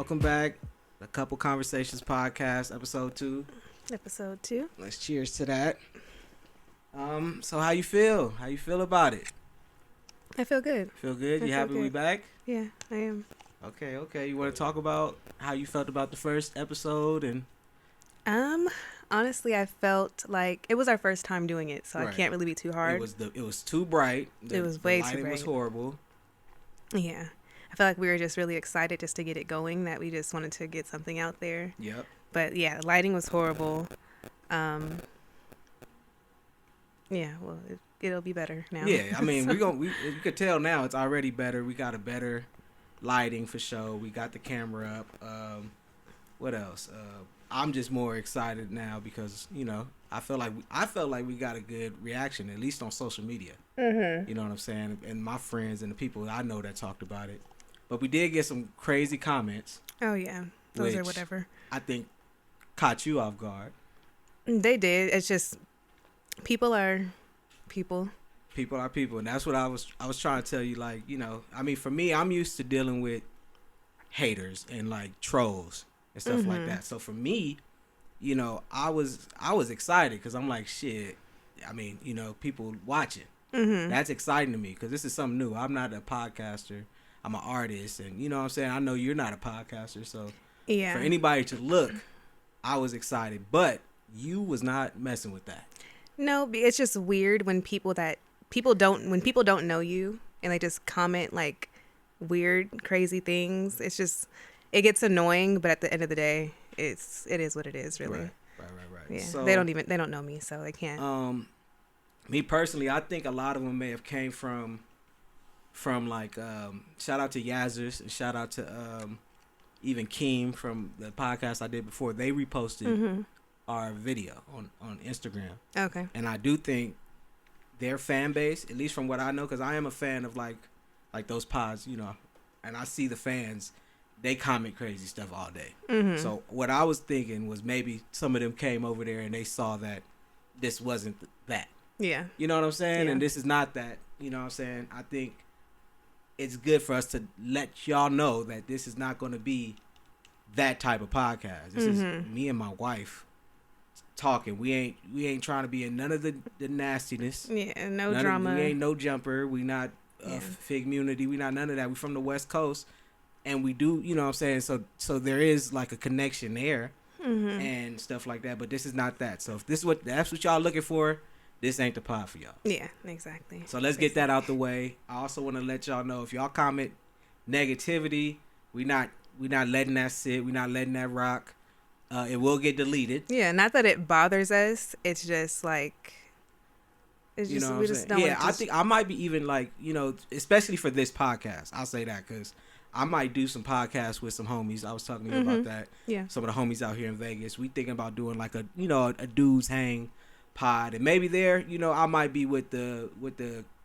Welcome back. The Couple Conversations Podcast, episode 2. Episode 2. Let's cheers to that. So how you feel? How you feel about it? I feel good. Feel good? You happy we back? Yeah, I am. Okay. You want to talk about how you felt about the first episode and? Honestly, I felt like it was our first time doing it, so Right. I can't really be too hard. It was too bright. It was way too lighting bright. was horrible. Yeah. I felt like we were just really excited just to get it going, that we just wanted to get something out there. Yep. But yeah, the lighting was horrible. Yeah, well, it'll be better now. Yeah, I mean, you could tell now it's already better. We got a better lighting for show. We got the camera up. What else? I'm just more excited now because I felt like we got a good reaction, at least on social media. Mm-hmm. You know what I'm saying? And my friends and the people I know that talked about it. But we did get some crazy comments. Oh yeah, those are which whatever. I think caught you off guard. They did. It's just people are people. People are people, and that's what I was trying to tell you. Like, I mean, for me, I'm used to dealing with haters and like trolls and stuff like that. So for me, I was excited because I'm like, shit. I mean, people watching. Mm-hmm. That's exciting to me because this is something new. I'm not a podcaster. I'm an artist, and you know what I'm saying? I know you're not a podcaster, so Yeah. for anybody to look, I was excited, but you was not messing with that. No, it's just weird when people don't know you and they just comment like weird, crazy things. It gets annoying, but at the end of the day, it is what it is, really. Right. Yeah. So, they don't know me, so they can't. Me personally, I think a lot of them may have came from like shout out to Yazers and shout out to even Keem from the podcast I did before. They reposted our video on Instagram. Okay. And I do think their fan base, at least from what I know, because I am a fan of like those pods, and I see the fans, they comment crazy stuff all day. Mm-hmm. So what I was thinking was maybe some of them came over there and they saw that this wasn't that. Yeah. You know what I'm saying? Yeah. And this is not that. You know what I'm saying? I think it's good for us to let y'all know that this is not going to be that type of podcast. This is me and my wife talking. We ain't trying to be in none of the nastiness. Yeah, no drama. We ain't no jumper. We not Fig Munity. We not none of that. We from the West Coast, and we do. You know what I'm saying? So there is like a connection there and stuff like that. But this is not that. So if that's what y'all looking for, this ain't the pod for y'all. Yeah, exactly. So let's get that out the way. I also want to let y'all know if y'all comment negativity, we not letting that sit. We not letting that rock. It will get deleted. Yeah, not that it bothers us. It's just like we just don't. Yeah, I think I might be even like especially for this podcast. I'll say that because I might do some podcasts with some homies. I was talking to you about that. Yeah, some of the homies out here in Vegas. We thinking about doing like a a dudes hang pod, and maybe there I might be with the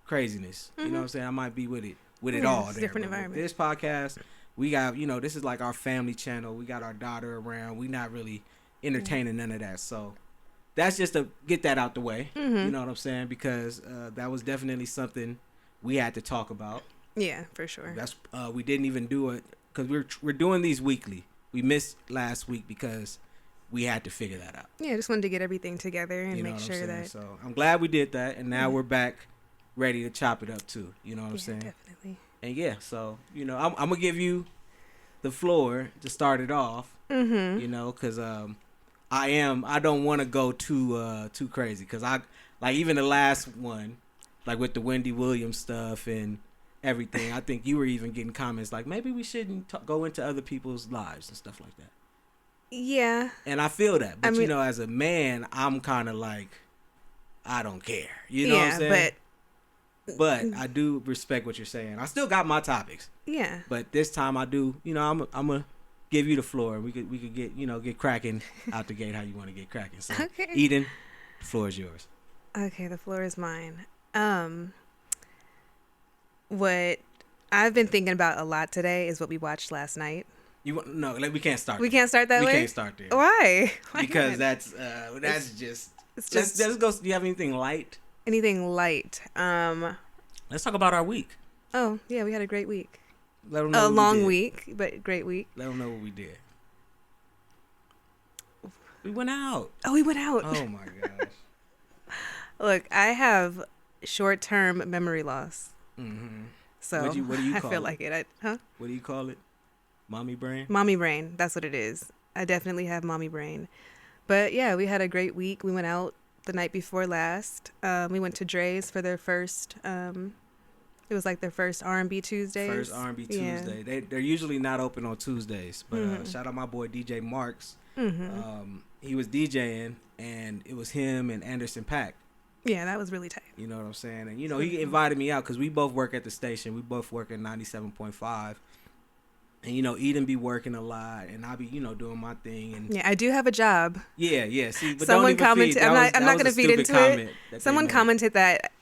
craziness. You know what I'm saying? I might be with it all there. Different environment. This podcast, we got this is like our family channel. We got our daughter around. We not really entertaining none of that. So that's just to get that out the way. You know what I'm saying? Because that was definitely something we had to talk about. Yeah, for sure. That's we didn't even do it because we're doing these weekly. We missed last week because we had to figure that out. Yeah, just wanted to get everything together and make sure that. So I'm glad we did that, and now we're back, ready to chop it up too. You know what I'm saying? Definitely. And yeah, so I'm gonna give you the floor to start it off. Because I don't want to go too crazy because I like even the last one, like with the Wendy Williams stuff and everything. I think you were even getting comments like maybe we shouldn't go into other people's lives and stuff like that. Yeah. And I feel that. But, as a man, I'm kind of like, I don't care. You know what I'm saying? But I do respect what you're saying. I still got my topics. Yeah. But this time I do, I'm going to give you the floor. We could get, get cracking out the gate how you want to get cracking. So, okay. Eden, the floor is yours. Okay, the floor is mine. What I've been thinking about a lot today is what we watched last night. No, we can't start. We can't start that way. We can't start there. Why? Because that's just. Let's go. Do you have anything light? Anything light? Let's talk about our week. Oh yeah, we had a great week. Let them know. A what long we did. week, but great week. Let them know what we did. We went out. Oh, we went out. Oh my gosh. Look, I have short-term memory loss. Mm-hmm. So what do you I call feel it? like it. What do you call it? Mommy brain? Mommy brain. That's what it is. I definitely have mommy brain. But yeah, we had a great week. We went out the night before last. We went to Dre's for their first. It was like their first R&B Tuesdays. First R&B Yeah. Tuesday. They're usually not open on Tuesdays, but shout out my boy DJ Marks. Mm-hmm. He was DJing, and it was him and Anderson .Paak. Yeah, that was really tight. You know what I'm saying? And he invited me out because we both work at the station. We both work at 97.5. And Eden be working a lot, and I be doing my thing. And yeah, I do have a job. yeah. See, but someone don't even commented. feed. I'm not going to feed into it. Someone commented. commented that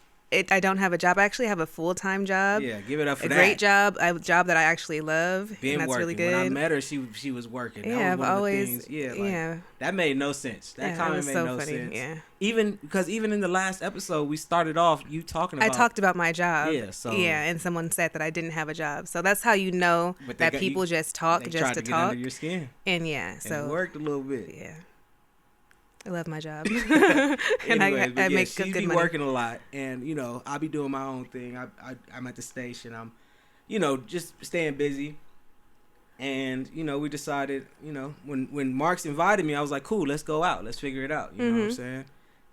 I don't have a job. I actually have a full-time job. Yeah, give it up for a that. great job. A job that I actually love. Been and that's working. really good. When I met her, she was working. That Yeah, was one I've of always. the things. That made no sense. That comment was made so no funny. sense. Yeah. Even in the last episode, we started off you talking about. I talked about my job. Yeah. So. Yeah, and someone said that I didn't have a job. So that's how you know that people just talk they just tried to get talk. Under your skin. And yeah, And so it worked a little bit. Yeah. I love my job. And Anyways, I make she good be money. working a lot, and I be doing my own thing. I'm at the station. I'm, just staying busy. And we decided, when Marks invited me, I was like, cool, let's go out, let's figure it out. You know what I'm saying?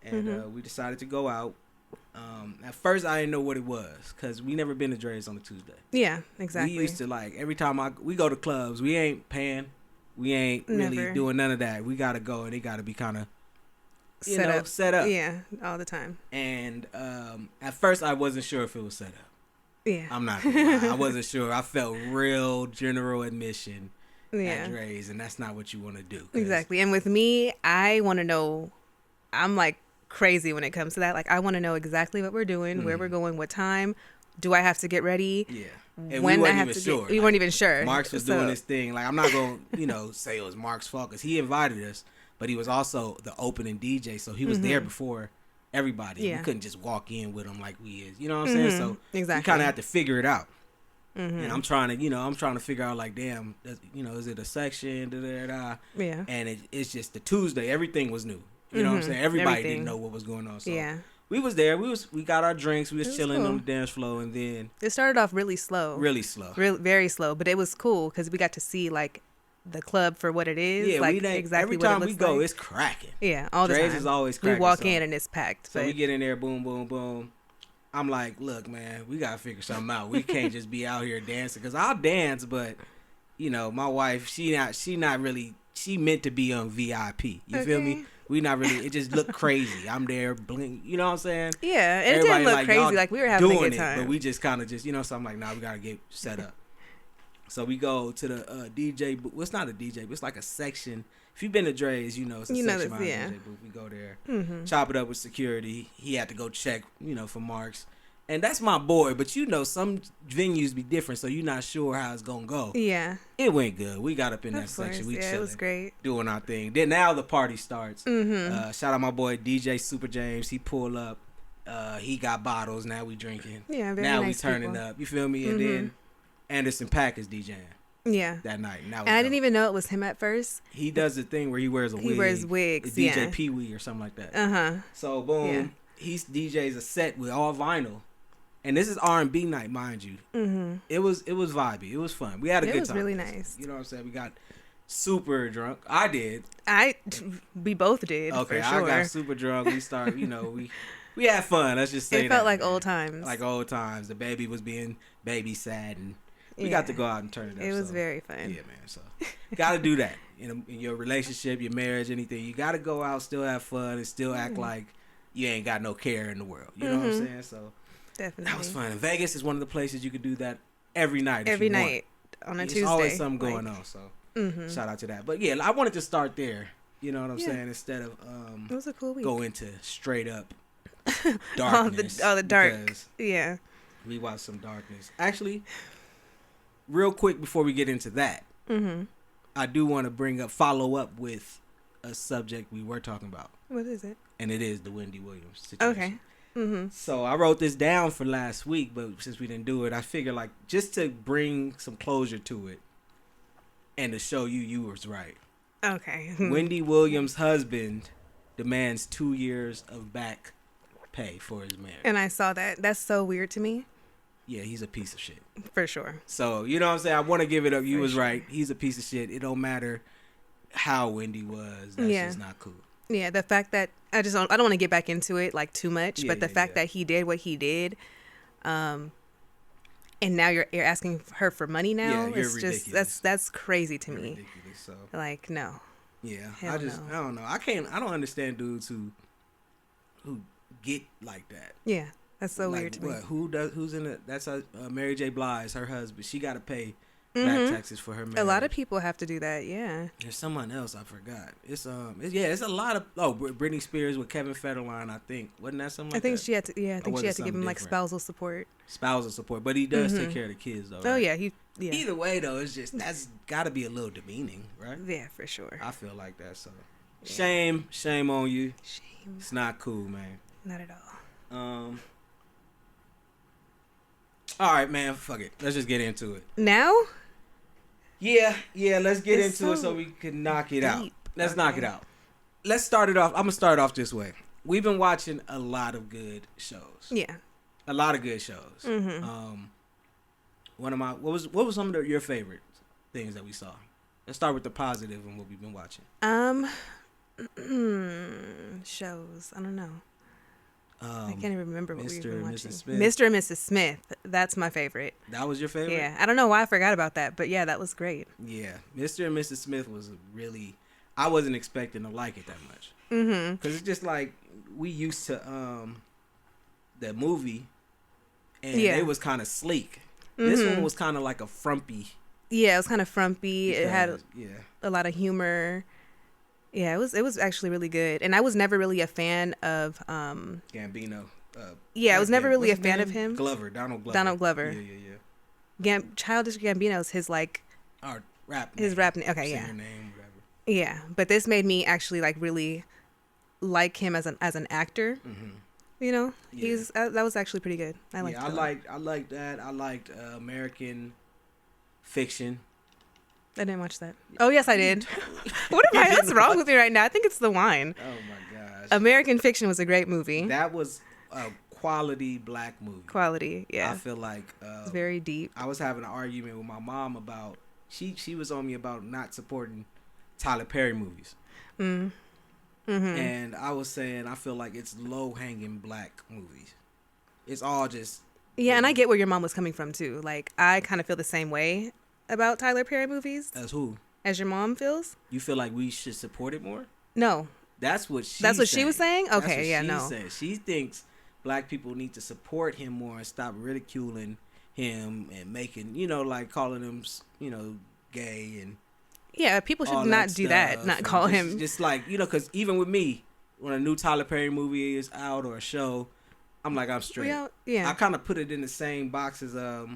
And we decided to go out. At first, I didn't know what it was because we never been to Dre's on a Tuesday. Yeah, exactly. We used to every time we go to clubs, we ain't paying, we ain't really doing none of that. We gotta go, and it gotta be kind of. Set up. Yeah, all the time. And at first, I wasn't sure if it was set up. Yeah. I'm not gonna lie. I wasn't sure. I felt real general admission Yeah. at Dre's, and that's not what you want to do. Exactly. And with me, I want to know, I'm like crazy when it comes to that. Like, I want to know exactly what we're doing, where we're going, what time. Do I have to get ready? Yeah. And when we I weren't have even to sure. we weren't even sure. Marks was doing his thing. Like, I'm not going to, say it was Mark's fault because he invited us, but he was also the opening DJ, so he was there before everybody. Yeah. We couldn't just walk in with him like we is. You know what I'm saying? So exactly. we kind of had to figure it out. And I'm trying to figure out like, damn, is it a section? Yeah. And it's just the Tuesday. Everything was new. You know what I'm saying? Everybody didn't know what was going on. So yeah. we was there. We got our drinks. We was chilling cool. on the dance floor, and then It started off really slow. Very slow, but it was cool because we got to see like the club for what it is. Yeah, like exactly. Every what it time looks we go, like. it's cracking. Yeah, all the Dre's time. is always cracking. We walk so, in and it's packed. So we get in there, boom, boom, boom. I'm like, look, man, we gotta figure something out. We can't just be out here dancing because I'll dance, but my wife, she not really. She meant to be on VIP. You feel me? We not really. It just looked crazy. I'm there, blink. You know what I'm saying? Yeah, and it Everybody didn't look crazy. Like we were having a good time. But we just kind of just so I'm like, nah, we gotta get set up. So we go to the DJ booth. Well, it's not a DJ booth. It's like a section. If you've been to Dre's, it's a section behind the DJ booth. We go there, chop it up with security. He had to go check, for Marks. And that's my boy, but some venues be different, so you're not sure how it's gonna go. Yeah. It went good. We got up in that section. We chilling. It was great. Doing our thing. Then now the party starts. Shout out my boy DJ Super James. He pulled up. He got bottles. Now we drinking. Yeah, very now nice we turning people. up. You feel me? And then Anderson .Paak is DJing. Yeah. That night. And I didn't even know it was him at first. He does the thing where he wears a wig. He wears wigs. It's DJ Pee Wee or something like that. So boom, he DJs a set with all vinyl. And this is R&B night, mind you. It was vibey. It was fun. We had a good time. It was really nice. You know what I'm saying? We got super drunk. I did. We both did. Okay, for sure. I got super drunk. We started. We had fun. Let's just say that. It felt like old times. Like old times. The baby was being babysat, and we got to go out and turn it up. It was very fun. Yeah, man. So got to do that in your relationship, your marriage, anything. You got to go out, still have fun, and still act like you ain't got no care in the world. You know what I'm saying? So. Definitely. That was fun. Vegas is one of the places you could do that every night. Every night on a Tuesday. There's always something going on. So shout out to that. But yeah, I wanted to start there. You know what I'm saying? Instead of it was a cool week. Go into straight up darkness. all the dark. Yeah. We watched some darkness. Actually, real quick before we get into that, I do want to follow up with a subject we were talking about. What is it? And it is the Wendy Williams situation. Okay. So I wrote this down for last week, but since we didn't do it, I figured like just to bring some closure to it and to show you was right. Okay. Wendy Williams' husband demands 2 years of back pay for his marriage. And I saw that. That's so weird to me. Yeah, he's a piece of shit. For sure. So, you know what I'm saying? I want to give it up. You was right. He's a piece of shit. It don't matter how Wendy was. That's just not cool. Yeah, the fact that I don't want to get back into it like too much, but the fact that he did what he did, and now you're asking her for money now. Yeah, it's just that's crazy to me. Ridiculous. So like no. Yeah, I don't know. I don't understand dudes who get like that. Yeah, that's so like, weird to me. Who's in it? That's Mary J. Blige, her husband. She got to pay back taxes for her marriage. A lot of people have to do that. Yeah. There's someone else I forgot. It's a lot of Britney Spears with Kevin Federline. I think wasn't that something? I think she had to. Yeah, I think she had to give him like different? spousal support. Spousal support, but he does take care of the kids though. Right? Oh yeah, Either way though, it's just that's got to be a little demeaning, right? Yeah, for sure. I feel like that. So shame on you. Shame. It's not cool, man. Not at all. All right, man. Fuck it. Let's just get into it. Now? Yeah. Let's get into it so we can knock it out. Let's knock it out. Let's start it off. I'm gonna start off this way. We've been watching a lot of good shows. Yeah. A lot of good shows. What was some of your favorite things that we saw? Let's start with the positive and what we've been watching. Shows. I don't know. I can't even remember what we've been watching. Mr. and Mrs. Smith. That's my favorite. That was your favorite? Yeah. I don't know why I forgot about that, but yeah, that was great. Yeah. Mr. and Mrs. Smith was really... I wasn't expecting to like it that much. Because it's just like, we used to the movie, and it was kind of sleek. This one was kind of like a frumpy. Yeah, it was kind of frumpy. It had a lot of humor. Yeah, it was actually really good. And I was never really a fan of Gambino. I was never really a fan of him. Donald Glover. Yeah. Childish Gambino's his like rap name. His rap name. Okay, singer name, whatever. Yeah, but this made me actually like really like him as an actor. You know, he's that was actually pretty good. I liked that. I liked that. I liked American Fiction. I didn't watch that. Oh yes, I did. What's wrong with me right now? I think it's the wine. Oh my gosh. American Fiction was a great movie. That was a quality black movie. Quality, yeah. I feel like it's very deep. I was having an argument with my mom about she was on me about not supporting Tyler Perry movies. And I was saying I feel like it's low hanging black movies. It's all just and I get where your mom was coming from too. Like I kind of feel the same way about Tyler Perry movies. As who? As your mom feels? You feel like we should support it more? No. That's what she was saying? Okay, yeah, no. She thinks black people need to support him more and stop ridiculing him and making, like calling him, gay and yeah, people should not do that. Not call him. Just like, because even with me, when a new Tyler Perry movie is out or a show, I'm like, I'm straight. Yeah. I kind of put it in the same box as all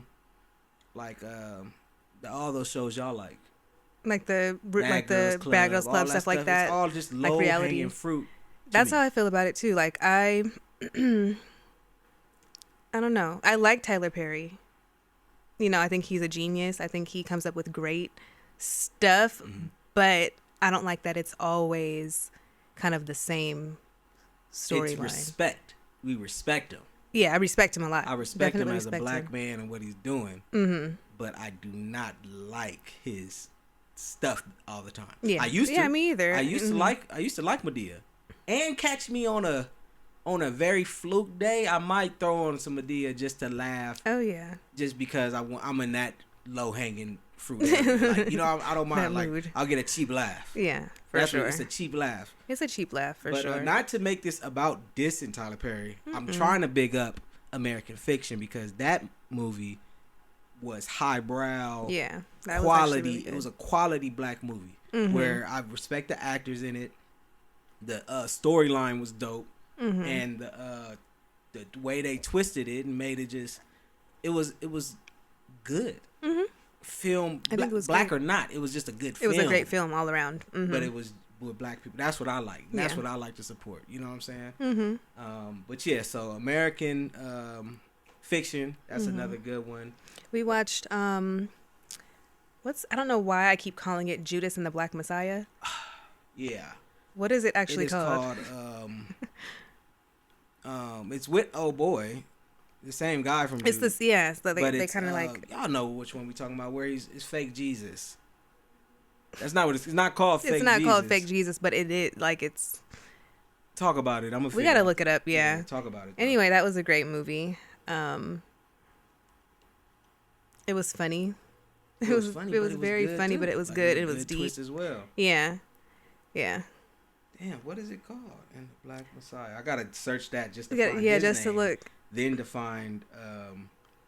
those shows y'all like. Like the Bad Girls Club, stuff like that. It's all just low hanging fruit. That's how I feel about it too. Like I don't know. I like Tyler Perry. I think he's a genius. I think he comes up with great stuff, but I don't like that it's always kind of the same storyline. It's respect. We respect him. Yeah, I respect him a lot. I respect him as a black man and what he's doing. But I do not like his stuff all the time. Yeah, I used to. Yeah, me either. I used to like Medea, and catch me on a very fluke day, I might throw on some Medea just to laugh. Oh yeah. Just because I'm in that low hanging fruit area. Like, I don't mind. Like mood. I'll get a cheap laugh. Yeah, for sure. It's a cheap laugh. It's a cheap laugh for sure. But not to make this about dissing Tyler Perry. I'm trying to big up American Fiction because that movie was highbrow. Yeah, that quality. Really it was a quality black movie where I respect the actors in it. The storyline was dope, and the way they twisted it and made it it was good. Film, I think it was black or not, it was just a good film. It was a great film all around. But it was with black people. That's what I like. That's Yeah. what I like to support. You know what I'm saying? Mm-hmm. But yeah, so American fiction. That's Mm-hmm. another good one. We watched I don't know why I keep calling it Judas and the Black Messiah. Yeah. What is it It actually is called? It's with boy, the same guy from. It's Judas. this, yeah. So But they it's kind of like, y'all know which one we talking about. Where it's fake Jesus. That's not what it's not called. Fake it's not Jesus. called fake Jesus, but it is like it's. Talk about it. We gotta look it up. Yeah. Talk about it. Though. Anyway, that was a great movie. It was funny. It was funny. It was very funny, too. but it was like, good. It was was good deep twist as well. Yeah. Yeah. Damn, what is it called? And the Black Messiah. I gotta search that just to Yeah, find yeah, his just name, to look. then to find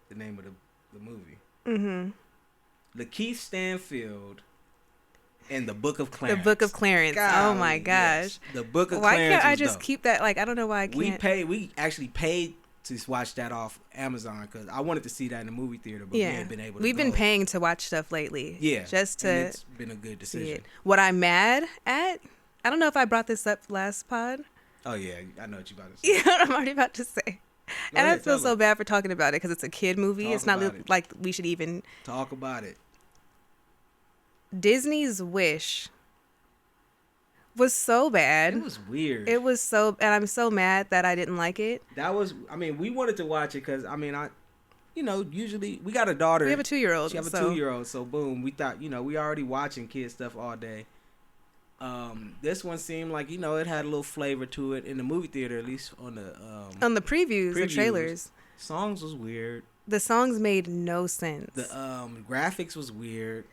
the name of the movie. Mm-hmm. Lakeith Stanfield and the Book of Clarence. The Book of Clarence. Golly, oh my gosh. yes. The Book of Why Clarence. can't I was just dope. keep that? Like, I don't know why I can't. We actually paid to watch that off Amazon because I wanted to see that in the movie theater, but we ain't been able to. We've been go. paying to watch stuff lately. Yeah. Just to. And it's been a good see decision. it. What I'm mad at, I don't know if I brought this up last pod. Oh yeah, I know what you're about to say. Yeah, what I'm already about to say. And I ahead, feel tell so me. bad for talking about it because it's a kid movie. Talk It's not about it. like we should even. Talk about it. Disney's Wish was so bad. It was weird. It was so, and I'm so mad that I didn't like it. That was, I mean, we wanted to watch it because, I mean, usually we got a daughter. We have a 2-year-old. She have a 2-year-old, so boom, we thought, we already watching kid stuff all day. This one seemed like, it had a little flavor to it in the movie theater, at least on the previews, the trailers. Songs was weird. The songs made no sense. The graphics was weird.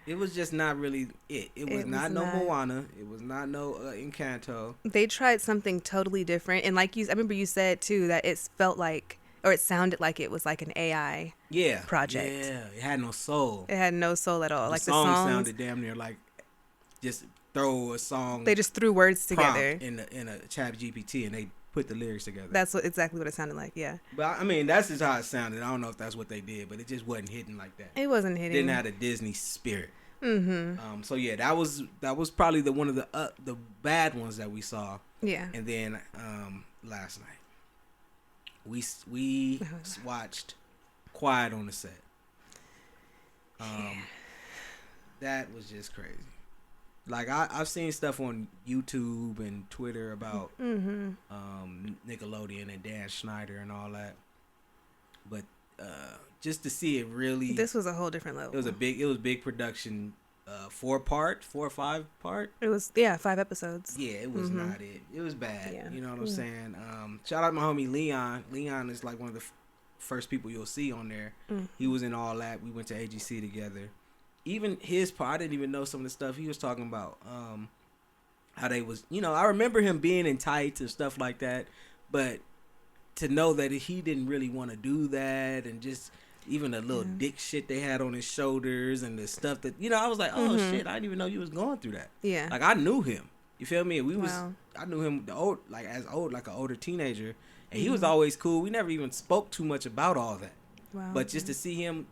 It was just not really it. It was not Moana. It was not no Encanto. They tried something totally different, and I remember you said too that it felt like, or it sounded like it was like an AI project. Yeah, it had no soul. It had no soul at all. The songs sounded damn near like just throw a song. They just threw words together in a chat GPT and they put the lyrics together. That's exactly what it sounded like. Yeah. But I mean, that's just how it sounded. I don't know if that's what they did, but it just wasn't hitting like that. It wasn't hitting. Didn't have a Disney spirit. Mm-hmm. So yeah, that was probably one of the bad ones that we saw. Yeah. And then last night we watched Quiet on the Set. That was just crazy. Like I've seen stuff on YouTube and Twitter about Nickelodeon and Dan Schneider and all that, but just to see it really, this was a whole different level. It was big production, 4 or 5 part. It was 5 episodes. Yeah, it was not it. It was bad. Yeah. You know what I'm saying? Shout out my homie Leon. Leon is like one of the first people you'll see on there. He was in all that. We went to AGC together. Even his part, I didn't even know some of the stuff he was talking about. How they was, I remember him being in tights and stuff like that, but to know that he didn't really want to do that, and just even the little dick shit they had on his shoulders and the stuff that, I was like, oh shit, I didn't even know you was going through that. Yeah. Like I knew him. You feel me? I knew him like an older teenager, and he was always cool. We never even spoke too much about all that. Wow. But just to see him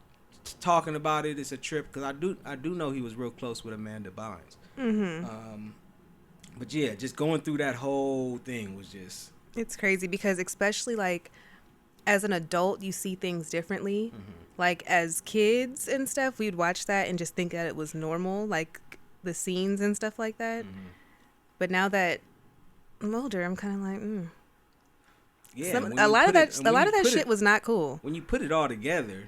talking about it, it's a trip, because I do know he was real close with Amanda Bynes. But yeah, just going through that whole thing was just, it's crazy, because especially like as an adult you see things differently. Like as kids and stuff, we'd watch that and just think that it was normal, like the scenes and stuff like that. But now that I'm older, I'm kind of like yeah, a lot of that shit was not cool. When you put it all together.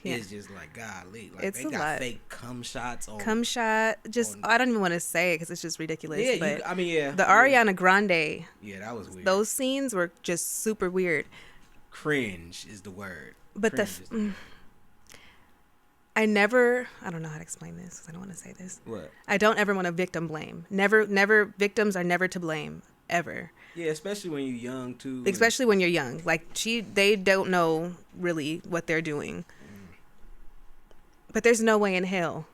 It's just like, golly, like it's they got fake cum shots on. I don't even want to say it because it's just ridiculous. Yeah, but the yeah. Ariana Grande. Yeah, that was weird. Those scenes were just super weird. Cringe is the word. But I don't know how to explain this because I don't want to say this. What? I don't ever want to victim blame. Never. Victims are never to blame ever. Yeah, especially when you're young too. Especially when you're young. Like they don't know really what they're doing. But there's no way in hell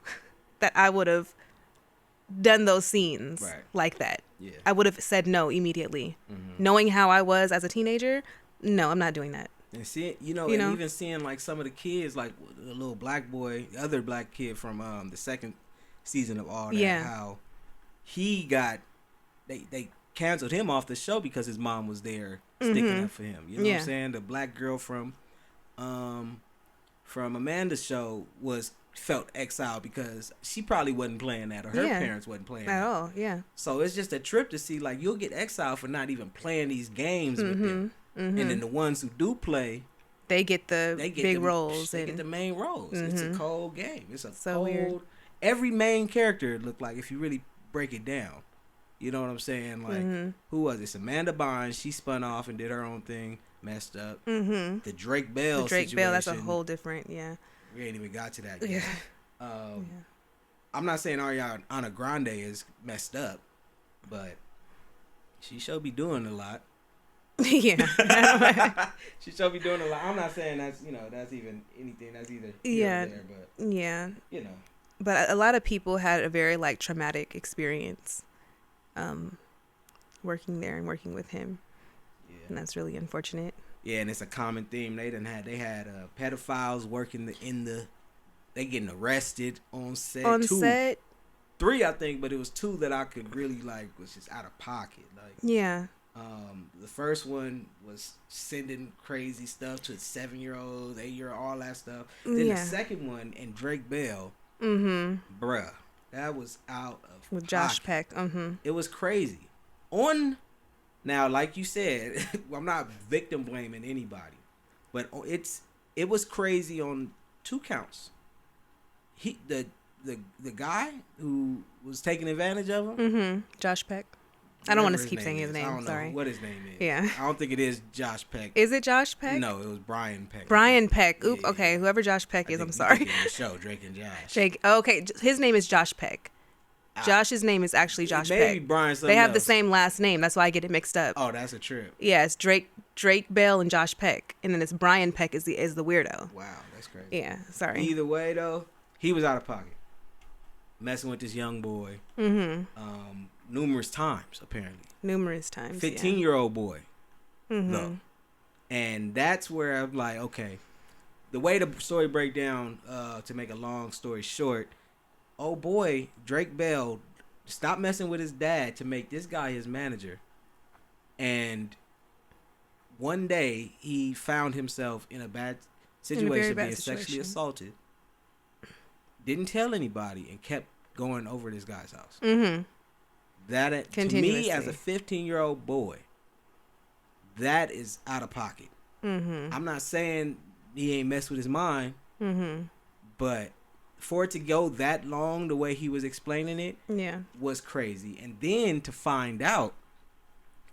that I would have done those scenes like that. Yeah. I would have said no immediately. Knowing how I was as a teenager, no, I'm not doing that. And seeing, and even seeing like some of the kids, like the little black boy, the other black kid from the second season of all that, how he got they canceled him off the show because his mom was there sticking up for him. You know what I'm saying? The black girl from Amanda's show felt exiled because she probably wasn't playing that, or her parents wasn't playing at that. all. Yeah. So it's just a trip to see, like, you'll get exiled for not even playing these games with them. And then the ones who do play, they get the big roles. They get the main roles. It's a cold game. It's a so cold. Weird. Every main character looked like, if you really break it down, you know what I'm saying? Like, who was it? It's Amanda Bynes. She spun off and did her own thing, messed up. The Drake Bell situation. That's a whole different, We ain't even got to that yet. I'm not saying Ariana Grande is messed up, but she should be doing a lot. Yeah. She should be doing a lot. I'm not saying that's even anything. That's either here or there, but But a lot of people had a very like traumatic experience working there and working with him. Yeah. And that's really unfortunate. Yeah, and it's a common theme. They had pedophiles working they getting arrested on set. Set? 3, I think, but it was 2 that I could really was just out of pocket. Like, yeah. The first one was sending crazy stuff to 7-year-olds, 8-year-old, all that stuff. Then the second one, and Drake Bell, bruh, that was out of with pocket. Josh Peck. It was crazy. Now, like you said, I'm not victim blaming anybody, but it was crazy on 2 counts. The guy who was taking advantage of him, Josh Peck. I don't want to keep saying his name. I don't Sorry. know what his name is. Yeah. I don't think it is Josh Peck. Is it Josh Peck? No, it was Brian Peck. Brian Peck. Oop. Okay. Whoever Josh Peck is, I'm sorry. The show Drake and Josh. Jake. Okay. His name is Josh Peck. Josh's name is actually Josh Peck. Maybe Brian. They have else. the same last name. That's why I get it mixed up. Oh, that's a trip. Yeah, it's Drake Bell and Josh Peck, and then it's Brian Peck is the weirdo. Wow, that's crazy. Yeah. Sorry. Either way, though, he was out of pocket, messing with this young boy. Numerous times, apparently. 15-year-old boy. Though. And that's where I'm like, okay, the way the story break down, to make a long story short, oh boy, Drake Bell stopped messing with his dad to make this guy his manager. And one day he found himself in a bad situation, being sexually assaulted. Didn't tell anybody and kept going over this guy's house. That, to me, as a 15-year-old boy, that is out of pocket. I'm not saying he ain't messed with his mind, but for it to go that long, the way he was explaining it, was crazy. And then to find out,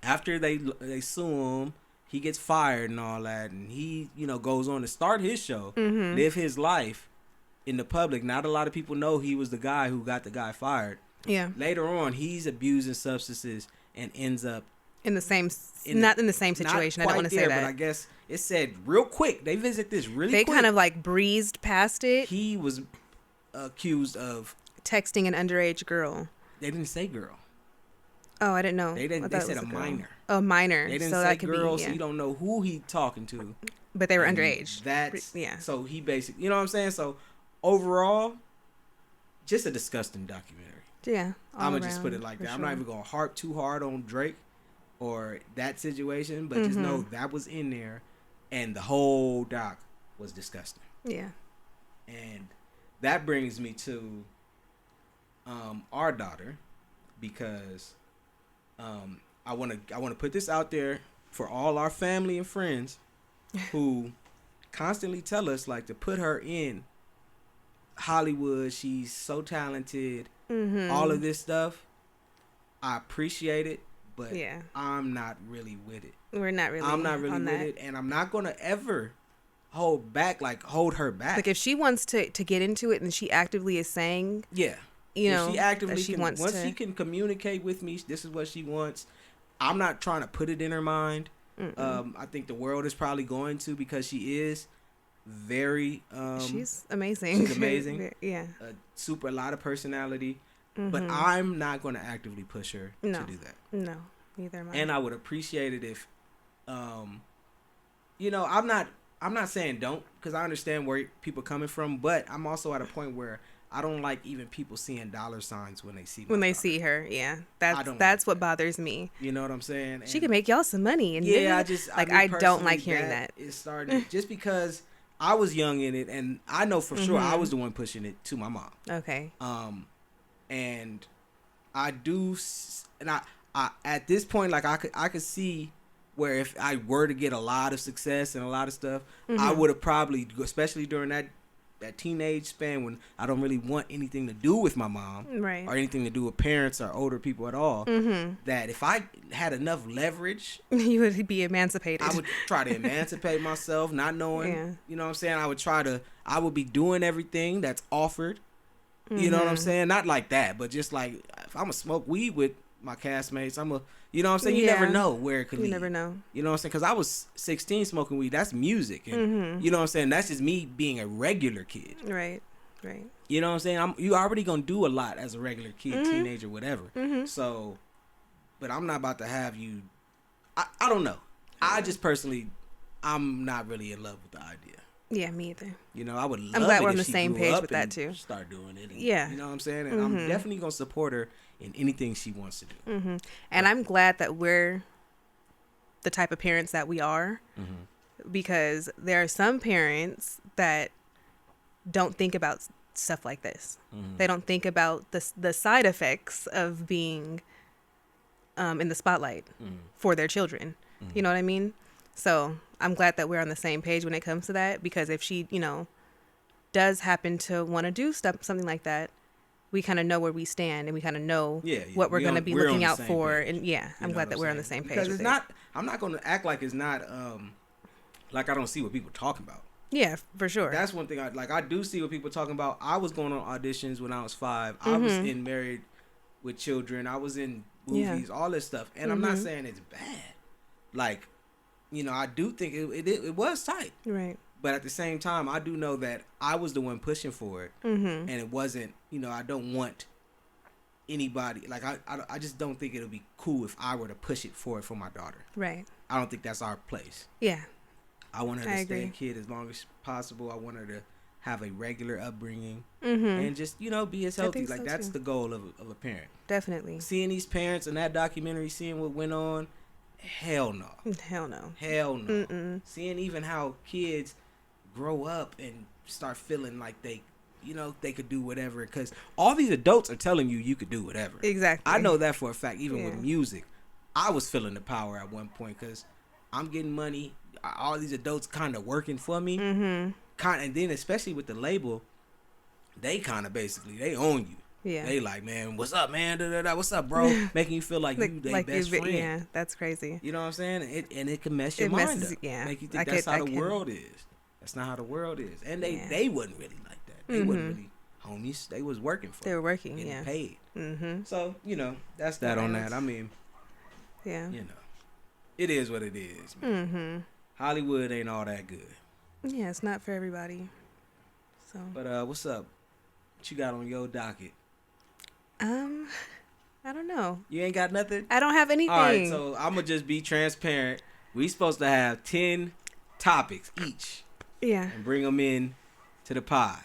after they sue him, he gets fired and all that, and he goes on to start his show, live his life in the public. Not a lot of people know he was the guy who got the guy fired. Yeah. Later on, he's abusing substances and ends up not in the same situation. I don't want to say that, but I guess it said real quick. They visit this really quick. They kind of like breezed past it. He was accused of texting an underage girl. They didn't say girl. Oh, I didn't know. They didn't. They said a minor. A minor. They didn't so say that could girl, be, so you don't know who he talking to. But they were underage. That's So he basically, you know what I'm saying. So overall, just a disgusting documentary. Yeah, I'm gonna just put it like that. I'm not even gonna harp too hard on Drake or that situation, but just know that was in there, and the whole doc was disgusting. Yeah, and that brings me to our daughter, because I want to put this out there for all our family and friends who constantly tell us like to put her in Hollywood. She's so talented. All of this stuff, I appreciate it, but I'm not really with it. I'm not really with it, and I'm not gonna ever hold her back. Like if she wants to get into it, and she actively is saying, she actively once she can communicate with me, this is what she wants. I'm not trying to put it in her mind. I think the world is probably going to, because she is very she's amazing. She's amazing. Yeah. A lot of personality. But I'm not going to actively push her to do that. No, neither am I. And I would appreciate it if I'm not saying don't, because I understand where people are coming from, but I'm also at a point where I don't like even people seeing dollar signs when they see when they daughter. see her. Yeah, I don't that's like what bothers me. You know what I'm saying? She And can make y'all some money, and yeah, I don't like hearing that. It's starting just because I was young in it, and I know for sure I was the one pushing it to my mom. Okay. And I do, and I at this point, like I could see where if I were to get a lot of success and a lot of stuff, I would have probably, especially during that teenage span when I don't really want anything to do with my mom, Right. or anything to do with parents or older people at all, that if I had enough leverage, you would be emancipated. I would try to emancipate myself, not knowing, Yeah. you know what I'm saying? I would be doing everything that's offered, you know what I'm saying? Not like that, but just like, if I'm gonna smoke weed with my castmates, you know what I'm saying? You never know where it could lead. You never know. You know what I'm saying? Because I was 16 smoking weed. That's music. And you know what I'm saying? That's just me being a regular kid. Right. Right. You know what I'm saying? You already going to do a lot as a regular kid, teenager, whatever. So, but I'm not about to have you. I don't know. I just personally, I'm not really in love with the idea. Yeah, me either. You know, I would love I'm glad it we're if on the she same grew page up with that and too. start doing it. And, Yeah. You know what I'm saying? And I'm definitely going to support her in anything she wants to do. And I'm glad that we're the type of parents that we are, because there are some parents that don't think about stuff like this. They don't think about the side effects of being in the spotlight for their children. You know what I mean? So I'm glad that we're on the same page when it comes to that, because if she, does happen to want to do something like that, we kind of know where we stand, and we kind of know what we're going to be looking out for. Page. And I'm glad that we're on the same page. Because it's not, I'm not going to act like it's not, like I don't see what people talking about. Yeah, for sure. That's one thing I do see what people talking about. I was going on auditions when I was 5. I was in Married with Children. I was in movies, all this stuff. And I'm not saying it's bad. Like, I do think it was tight. Right. But at the same time, I do know that I was the one pushing for it. And it wasn't, I don't want anybody. Like, I just don't think it'll be cool if I were to push it for my daughter. Right. I don't think that's our place. Yeah. I want her to stay a kid as long as possible. I want her to have a regular upbringing and just, be as healthy. Like, that's the goal of a parent. Definitely. Seeing these parents in that documentary, seeing what went on, hell no. Hell no. Hell no. Seeing even how kids grow up and start feeling like they could do whatever, because all these adults are telling you could do whatever. Exactly. I know that for a fact. Even with music, I was feeling the power at one point, because I'm getting money. All these adults kind of working for me. And then especially with the label, they kind of basically they own you. Yeah. They like, man, what's up, man? Da-da-da. What's up, bro? Making you feel like you their best friend. Yeah, that's crazy. You know what I'm saying? It can mess your mind up. Yeah. Make you think that's how the world is. That's not how the world is. And they wasn't really like that. They wasn't really homies. They was working for it. They were working, getting paid. So, that's that on that. I mean, it is what it is, man. Hollywood ain't all that good. Yeah, it's not for everybody. So. But what's up? What you got on your docket? I don't know. You ain't got nothing? I don't have anything. All right, so I'm going to just be transparent. We supposed to have 10 topics each. Yeah. And bring them in to the pod.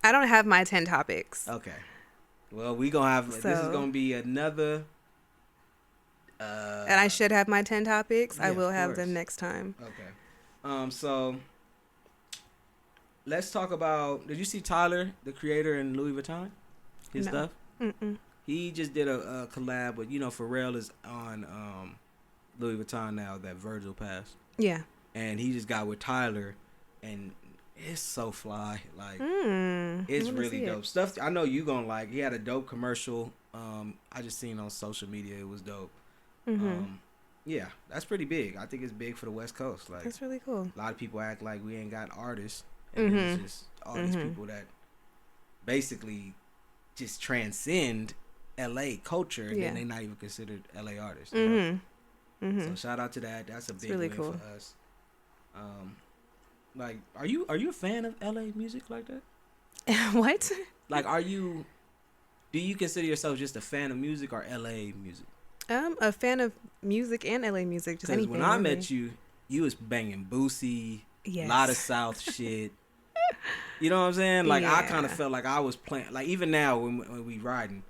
I don't have my 10 topics. Okay. Well, we going to have, this is going to be another. And I should have my 10 topics. I will have them next time. Okay. So let's talk about, did you see Tyler, the creator in Louis Vuitton? His stuff? Mm-mm. He just did a collab with, Pharrell is on Louis Vuitton now that Virgil passed. Yeah. And he just got with Tyler, and it's so fly. Like, it's really dope. Stuff I know you gonna like. He had a dope commercial. I just seen on social media. It was dope. Yeah, that's pretty big. I think it's big for the West Coast. Like, that's really cool. A lot of people act like we ain't got artists, and it's just all these people that basically just transcend LA culture, and then they not even considered LA artists. You know? So shout out to that. That's a big really win for us. Like, are you a fan of LA music like that? What? Like, do you consider yourself just a fan of music or LA music? I'm a fan of music and LA music, just anything. Because when I met you, you was banging Boosie, a lot of South shit. You know what I'm saying? Like I kind of Yeah. felt like I was playing. Like even now when we riding,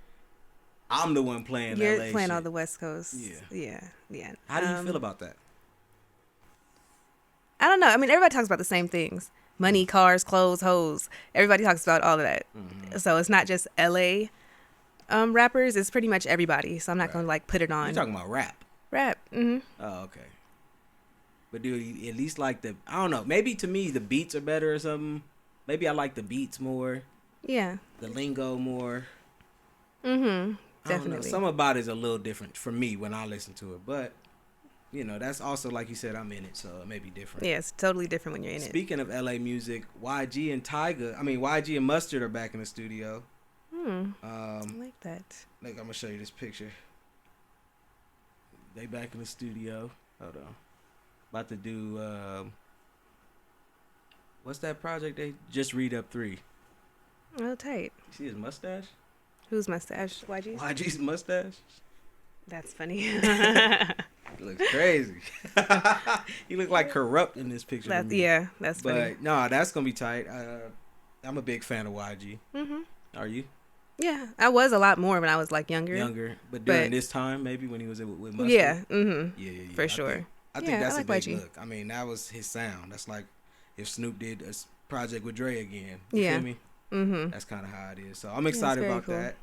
I'm the one playing You're LA playing shit. all the West Coast. Yeah. Yeah. How do you feel about that? I don't know. I mean, everybody talks about the same things: money, cars, clothes, hoes. Everybody talks about all of that. Mm-hmm. So it's not just LA rappers. It's pretty much everybody. So I'm not gonna like put it on You talking about rap? rap. Mm-hmm. Oh, okay. But do you at least like the? I don't know. Maybe to me the beats are better or something. Maybe I like the beats more. Yeah. The lingo more. Mm-hmm. I don't know. Definitely. Some about it is a little different for me when I listen to it, but that's also like you said, I'm in it, so it may be different. Yeah, it's totally different when you're in Speaking of LA music, YG and Mustard are back in the studio. it. I like that. Look, I'm gonna show you this picture. They back in the studio. Hold on. About to do what's that project they just read up 3? Oh, tight. You see his mustache? Whose mustache? YG's? YG's mustache? That's funny. He looks crazy. He look like corrupt in this picture. Yeah, that's funny. But no, that's gonna be tight. I'm a big fan of YG. Mm-hmm. Are you? Yeah, I was a lot more when I was like younger. But during this time, maybe when he was with Mustard. Yeah, mm-hmm. Yeah. For sure. I think that's like a big YG. look. I mean, that was his sound. That's like if Snoop did a project with Dre again. You Yeah. feel me? Mm-hmm. That's kind of how it is. So I'm excited about cool. that.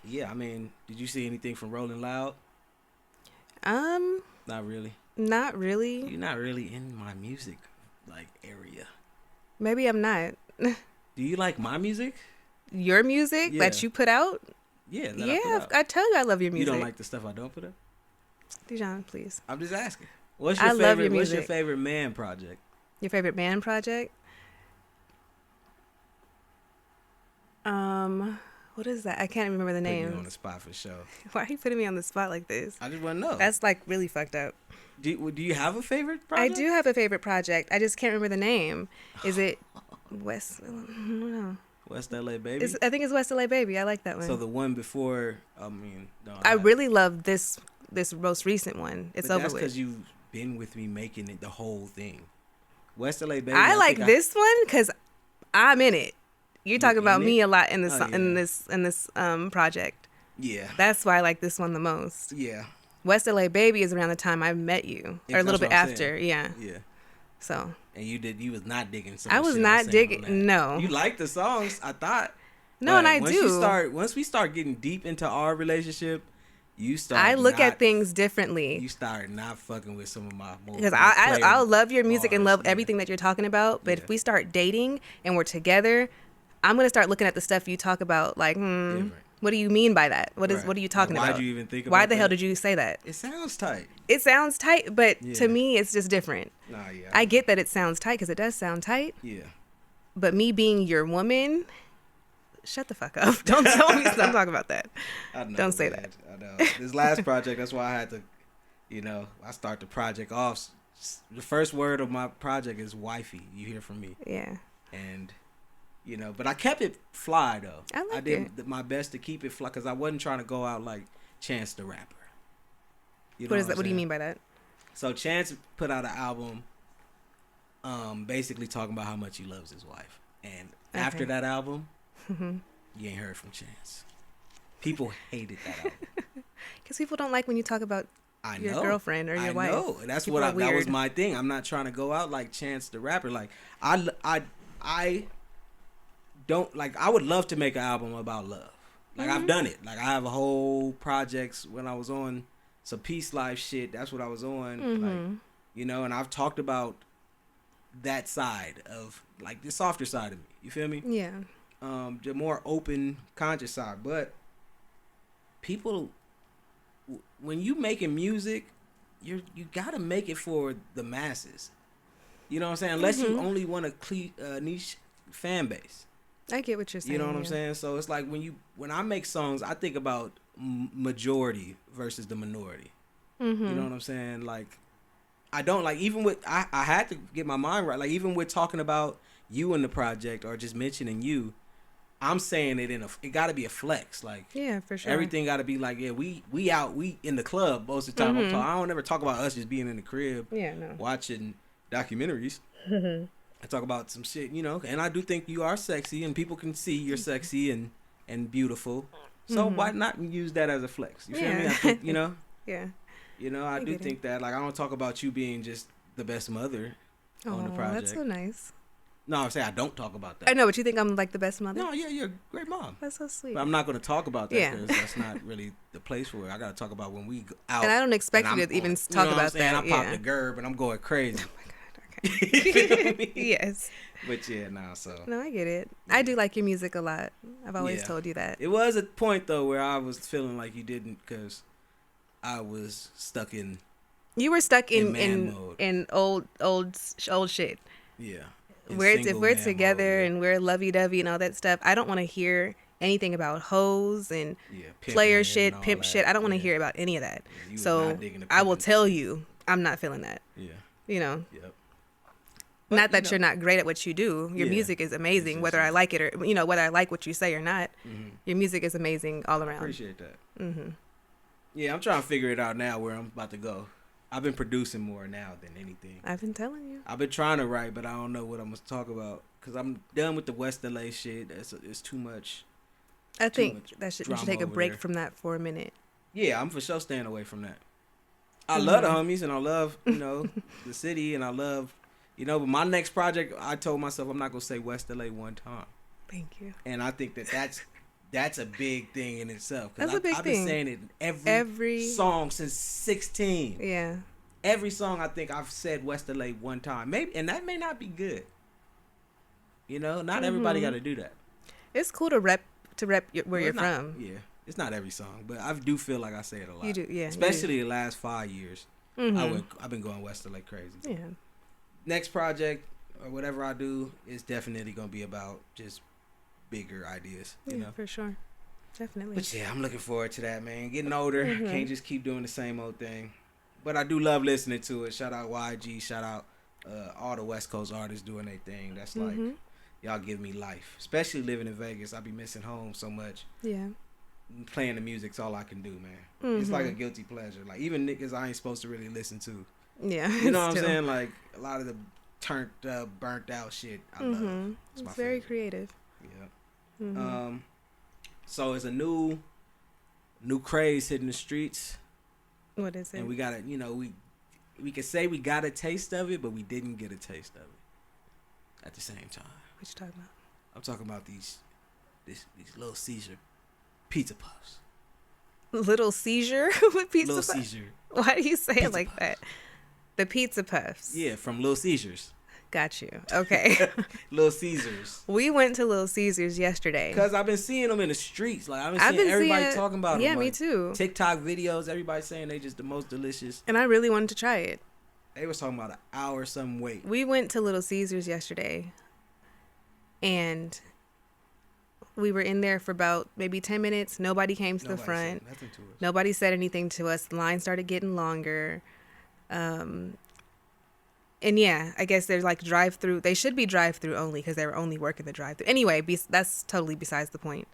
Yeah, I mean, did you see anything from Rolling Loud? Not really. Not really. You're not really in my music like area. Maybe I'm not. Do you like my music? Your music that you put out? Yeah. I tell you I love your music. You don't like the stuff I don't put up? Dijon, please. I'm just asking. What's I your love favorite? your What's your music. favorite man project? Your favorite band project? What is that? I can't even remember the Putting you name. on the spot for sure. Why are you putting me on the spot like this? I just want to know. That's like really fucked up. Do you have a favorite project? I do have a favorite project. I just can't remember the name. Is it West? I don't know. West LA Baby. I think it's West LA Baby. I like that one. So the one before, no. I really love this most recent one. It's over that's with. because you've been with me making it the whole thing. West LA Baby. I like this one because I'm in it. You're talking about me a lot in this in this project. Yeah. That's why I like this one the most. Yeah. West LA Baby is around the time I met you, or a little bit after. Yeah. Yeah. So. And you was not digging. I was not digging. No. You like the songs, I thought. No, and I do. Once we start getting deep into our relationship, you start. I look at things differently. You start not fucking with some of my more. Because I'll love your music and love everything that you're talking about, but if we start dating and we're together, I'm gonna start looking at the stuff you talk about. Like, what do you mean by that? What are you talking about? Why'd you even think about Why the hell did you say that? It sounds tight. It sounds tight, but to me, it's just different. Nah, yeah. I get that it sounds tight because it does sound tight. Yeah. But me being your woman, shut the fuck up. Don't tell me. Don't talk about that. I know, don't say that. I know. This last project, that's why I had to, I start the project off. The first word of my project is wifey. You hear from me. Yeah. And, but I kept it fly, though. I did my best to keep it fly because I wasn't trying to go out like Chance the Rapper. What is that? What do you mean by that? So Chance put out an album basically talking about how much he loves his wife. And after that album, you ain't heard from Chance. People hated that album. Because people don't like when you talk about your girlfriend or your wife. I know. That's that was my thing. I'm not trying to go out like Chance the Rapper. Like, I don't, like, I would love to make an album about love. Like, I've done it. Like, I have a whole projects when I was on some Peace Life shit. That's what I was on. Like, and I've talked about that side of, like, the softer side of me. You feel me? Yeah. The more open, conscious side. But people, when you making music, you gotta make it for the masses. You know what I'm saying? Unless you only want a niche fan base. I get what you're saying. You know what I'm saying? So it's like when I make songs, I think about majority versus the minority. You know what I'm saying? Like, I don't like, even with, I had to get my mind right. Like, even with talking about you in the project or just mentioning you, I'm saying it it got to be a flex. Like, yeah, for sure. Everything got to be like, yeah, we in the club most of the time. I don't ever talk about us just being in the crib, no, watching documentaries. I talk about some shit, you know, and I do think you are sexy, and people can see you're sexy and beautiful. So why not use that as a flex? You feel me? I think, you know. Yeah. You know, I do think that. Like, I don't talk about you being just the best mother on the project. That's so nice. No, I'm saying I don't talk about that. I know, but you think I'm like the best mother? No, yeah, you're a great mom. That's so sweet. But I'm not going to talk about that because that's not really the place for it. I got to talk about when we go out. And I don't expect you to even talk about that. I pop the gerb and I'm going crazy. Oh my God. Okay. You know what I mean? Yes. But yeah, so. No, I get it. Yeah. I do like your music a lot. I've always told you that. It was a point though where I was feeling like you didn't because I was stuck in. You were stuck in old shit. Yeah. If we're together mode, and we're lovey dovey and all that stuff, I don't want to hear anything about hoes and player shit, pimp shit. I don't want to hear about any of that. Yeah, so I will tell you, I'm not feeling that. Yeah. You know. Yep. But, not that you're not great at what you do. Your music is amazing, whether I like it or whether I like what you say or not. Mm-hmm. Your music is amazing all around. I appreciate that. Mm-hmm. Yeah, I'm trying to figure it out now where I'm about to go. I've been producing more now than anything. I've been telling you. I've been trying to write, but I don't know what I'm going to talk about because I'm done with the West LA shit. It's too much. I think you should take a break from that for a minute. Yeah, I'm for sure staying away from that. I love the homies and I love, the city and I love, but my next project, I told myself I'm not going to say West LA one time. Thank you. And I think that's a big thing in itself. That's a big thing. I've been saying it in every song since 16. Yeah. Every song I think I've said West LA one time. Maybe, and that may not be good. Not everybody got to do that. It's cool to rep where you're from. Yeah. It's not every song, but I do feel like I say it a lot. You do, yeah. Especially the last 5 years. Mm-hmm. I've been going West LA crazy. Yeah. Next project or whatever I do is definitely going to be about just bigger ideas, you know? For sure. Definitely. But yeah, I'm looking forward to that, man. Getting older, can't just keep doing the same old thing. But I do love listening to it. Shout out YG, shout out all the West Coast artists doing their thing. That's like, y'all give me life. Especially living in Vegas. I be missing home so much. Yeah. Playing the music's all I can do, man. It's like a guilty pleasure. Like, even niggas I ain't supposed to really listen to. Yeah. You know what I'm saying? Like, a lot of the turned up, burnt out shit I love. It's very creative. Yeah. So it's a new craze hitting the streets. What is it? And we got to, we could say we got a taste of it, but we didn't get a taste of it at the same time. What you talking about? I'm talking about these Little Caesar pizza puffs. Little Caesar with pizza puffs? Little Caesar. Why do you say pizza it like puffs. that? The pizza puffs. Yeah, from Little Caesars. Got you. Okay. Little Caesars. We went to Little Caesars yesterday. Because I've been seeing them in the streets. Like, I've been seeing everybody talking about them. Yeah, like, me too. TikTok videos, everybody saying they just the most delicious. And I really wanted to try it. They was talking about an hour some wait. We went to Little Caesars yesterday. And we were in there for about maybe 10 minutes. Nobody came to the front. Nothing to us. Nobody said anything to us. The line started getting longer. And yeah, I guess there's like drive-through. They should be drive-through only because they were only working the drive-through. Anyway, that's totally besides the point.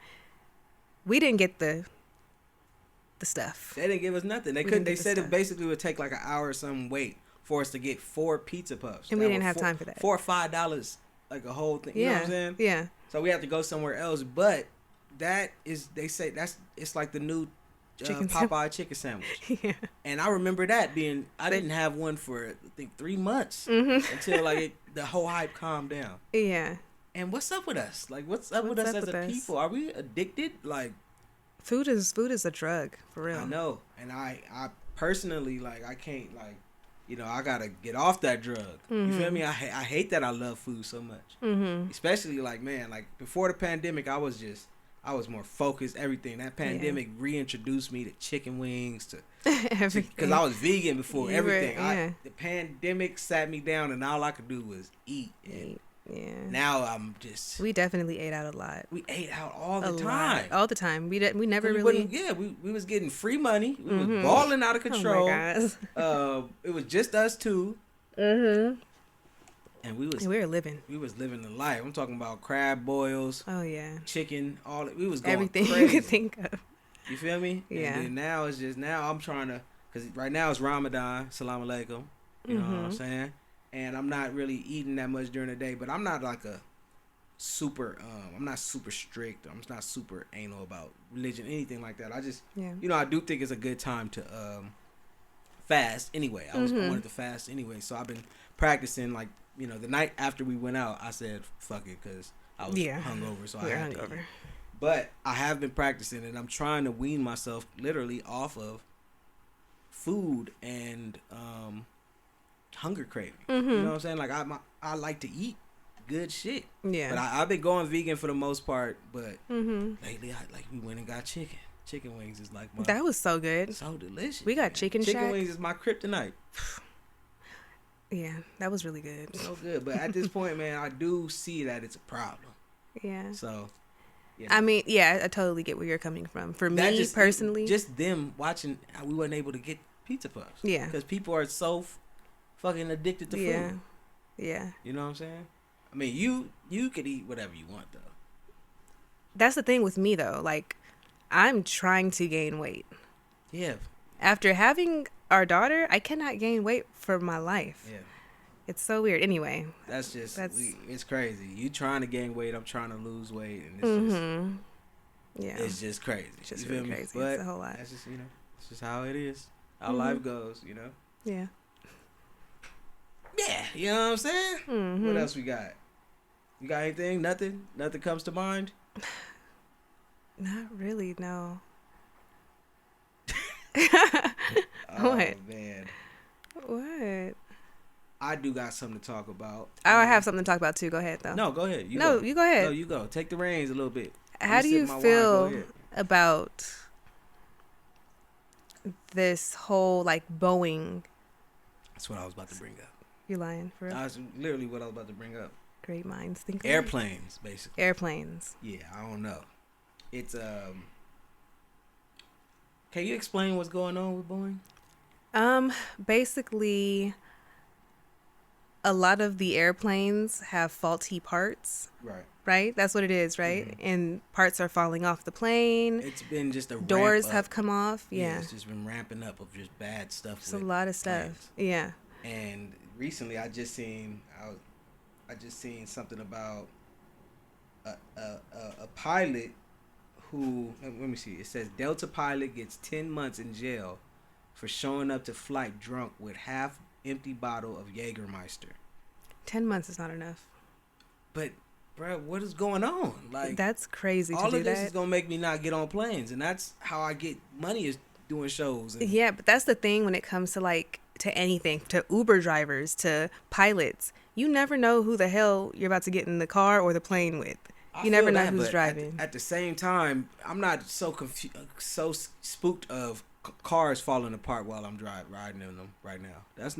We didn't get the stuff. They didn't give us nothing. They couldn't. They said it basically would take like an hour or some wait for us to get 4 pizza puffs. And we didn't have time for that. $4 or $5, like a whole thing. You know what I'm saying? Yeah. So we have to go somewhere else. But that is, they say it's like the new Popeye chicken sandwich. Yeah. And I remember that being, I didn't have one for I think 3 months until like the whole hype calmed down. Yeah. And what's up with us? Like, what's up with us as a people? Are we addicted? Like, food is a drug, for real. I know. And I personally, like, I can't, like, I gotta get off that drug. You feel me? I hate that I love food so much. Especially, like, man, like, before the pandemic, I was more focused, everything. That pandemic reintroduced me to chicken wings, to everything. Because I was vegan before everything. The pandemic sat me down, and all I could do was eat. And now I'm just. We definitely ate out a lot. We ate out all the time. All the time. We never really. We was getting free money. We was balling out of control. Oh my gosh. It was just us two. And we were living. We was living the life. I'm talking about crab boils. Oh yeah. Chicken. We was going everything crazy. you could think of. You feel me? Yeah. And then now it's just I'm trying to, because right now it's Ramadan. Salam alaikum. You know what I'm saying? and I'm not really eating that much during the day. But I'm not like a super. I'm not super strict. I'm not super anal about religion, anything like that. I just, I do think it's a good time to fast. Anyway, I wanted to fast anyway, so I've been practicing. Like, the night after we went out, I said fuck it because I was hungover, so I had to eat. But I have been practicing, and I'm trying to wean myself literally off of food and hunger craving. You know what I'm saying? Like I like to eat good shit. Yeah. But I've been going vegan for the most part. But lately, we went and got chicken. Chicken wings is like that was so good. So delicious. We got chicken shack. Chicken wings is my kryptonite. Yeah, that was really good. So good. But at this point, man, I do see that it's a problem. Yeah. So. I mean, yeah, I totally get where you're coming from. For me personally, just them watching, we weren't able to get pizza puffs. Yeah, because people are so fucking addicted to food. Yeah, you know what I'm saying? I mean, you could eat whatever you want though. That's the thing with me though. Like, I'm trying to gain weight. Yeah. After having our daughter, I cannot gain weight for my life. Yeah. It's so weird. Anyway, it's crazy. You trying to gain weight, I'm trying to lose weight, and it's just crazy. It's just really crazy. But it's a whole lot. That's just it's just how it is. How life goes, Yeah. Yeah, you know what I'm saying? What else we got? You got anything? Nothing? Nothing comes to mind? Not really, no. Oh, what? Man. What? I do got something to talk about. I have something to talk about too. Go ahead, though. No, go ahead. You go ahead. No, you go. Take the reins a little bit. How do you feel about this whole, like, Boeing? That's what I was about to bring up. You're lying, for real? That's literally what I was about to bring up. Great minds think alike. Airplanes, basically. Airplanes. Yeah, I don't know. It's, can you explain what's going on with Boeing? Basically, a lot of the airplanes have faulty parts. Right? That's what it is, right? And parts are falling off the plane. It's been just a doors have come off. Yeah. It's just been ramping up of just bad stuff. It's a lot of stuff. Planes. Yeah. And recently, I just seen something about a pilot who, let me see. It says Delta pilot gets 10 months in jail for showing up to flight drunk with half-empty bottle of Jägermeister. 10 months is not enough. But, bro, what is going on? Like, that's crazy to do that. All of this is going to make me not get on planes, and that's how I get money, is doing shows. Yeah, but that's the thing when it comes to, like, to anything, to Uber drivers, to pilots. You never know who the hell you're about to get in the car or the plane with. You never know who's driving. At the same time, I'm not so spooked of cars falling apart while I'm riding in them right now. That's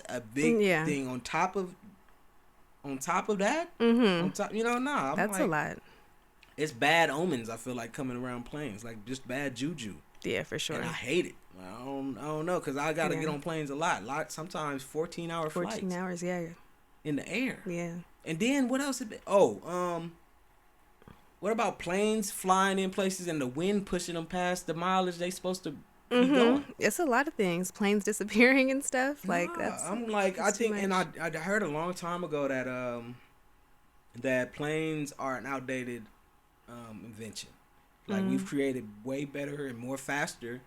a big thing. On top of that, that's a lot. It's bad omens. I feel like coming around planes, like just bad juju. Yeah, for sure. And I hate it. I don't know, because I gotta get on planes a lot. Sometimes 14-hour flights. 14 hours, yeah. In the air. Yeah. And then what else? What about planes flying in places and the wind pushing them past the mileage they supposed to be going? It's a lot of things. Planes disappearing and stuff. Like, that's. I'm like, I think, and I heard a long time ago that that planes are an outdated invention. Like, we've created way better and more faster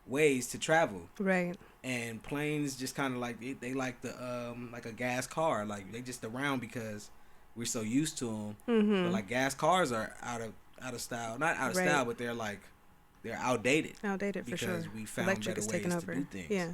ways to travel. Right. And planes just kind of like they like the like a gas car. Like, they just around because we're so used to them. But like, gas cars are out of style. Not out of style, but they're outdated. Outdated for sure. Because we found better ways to do things. Yeah.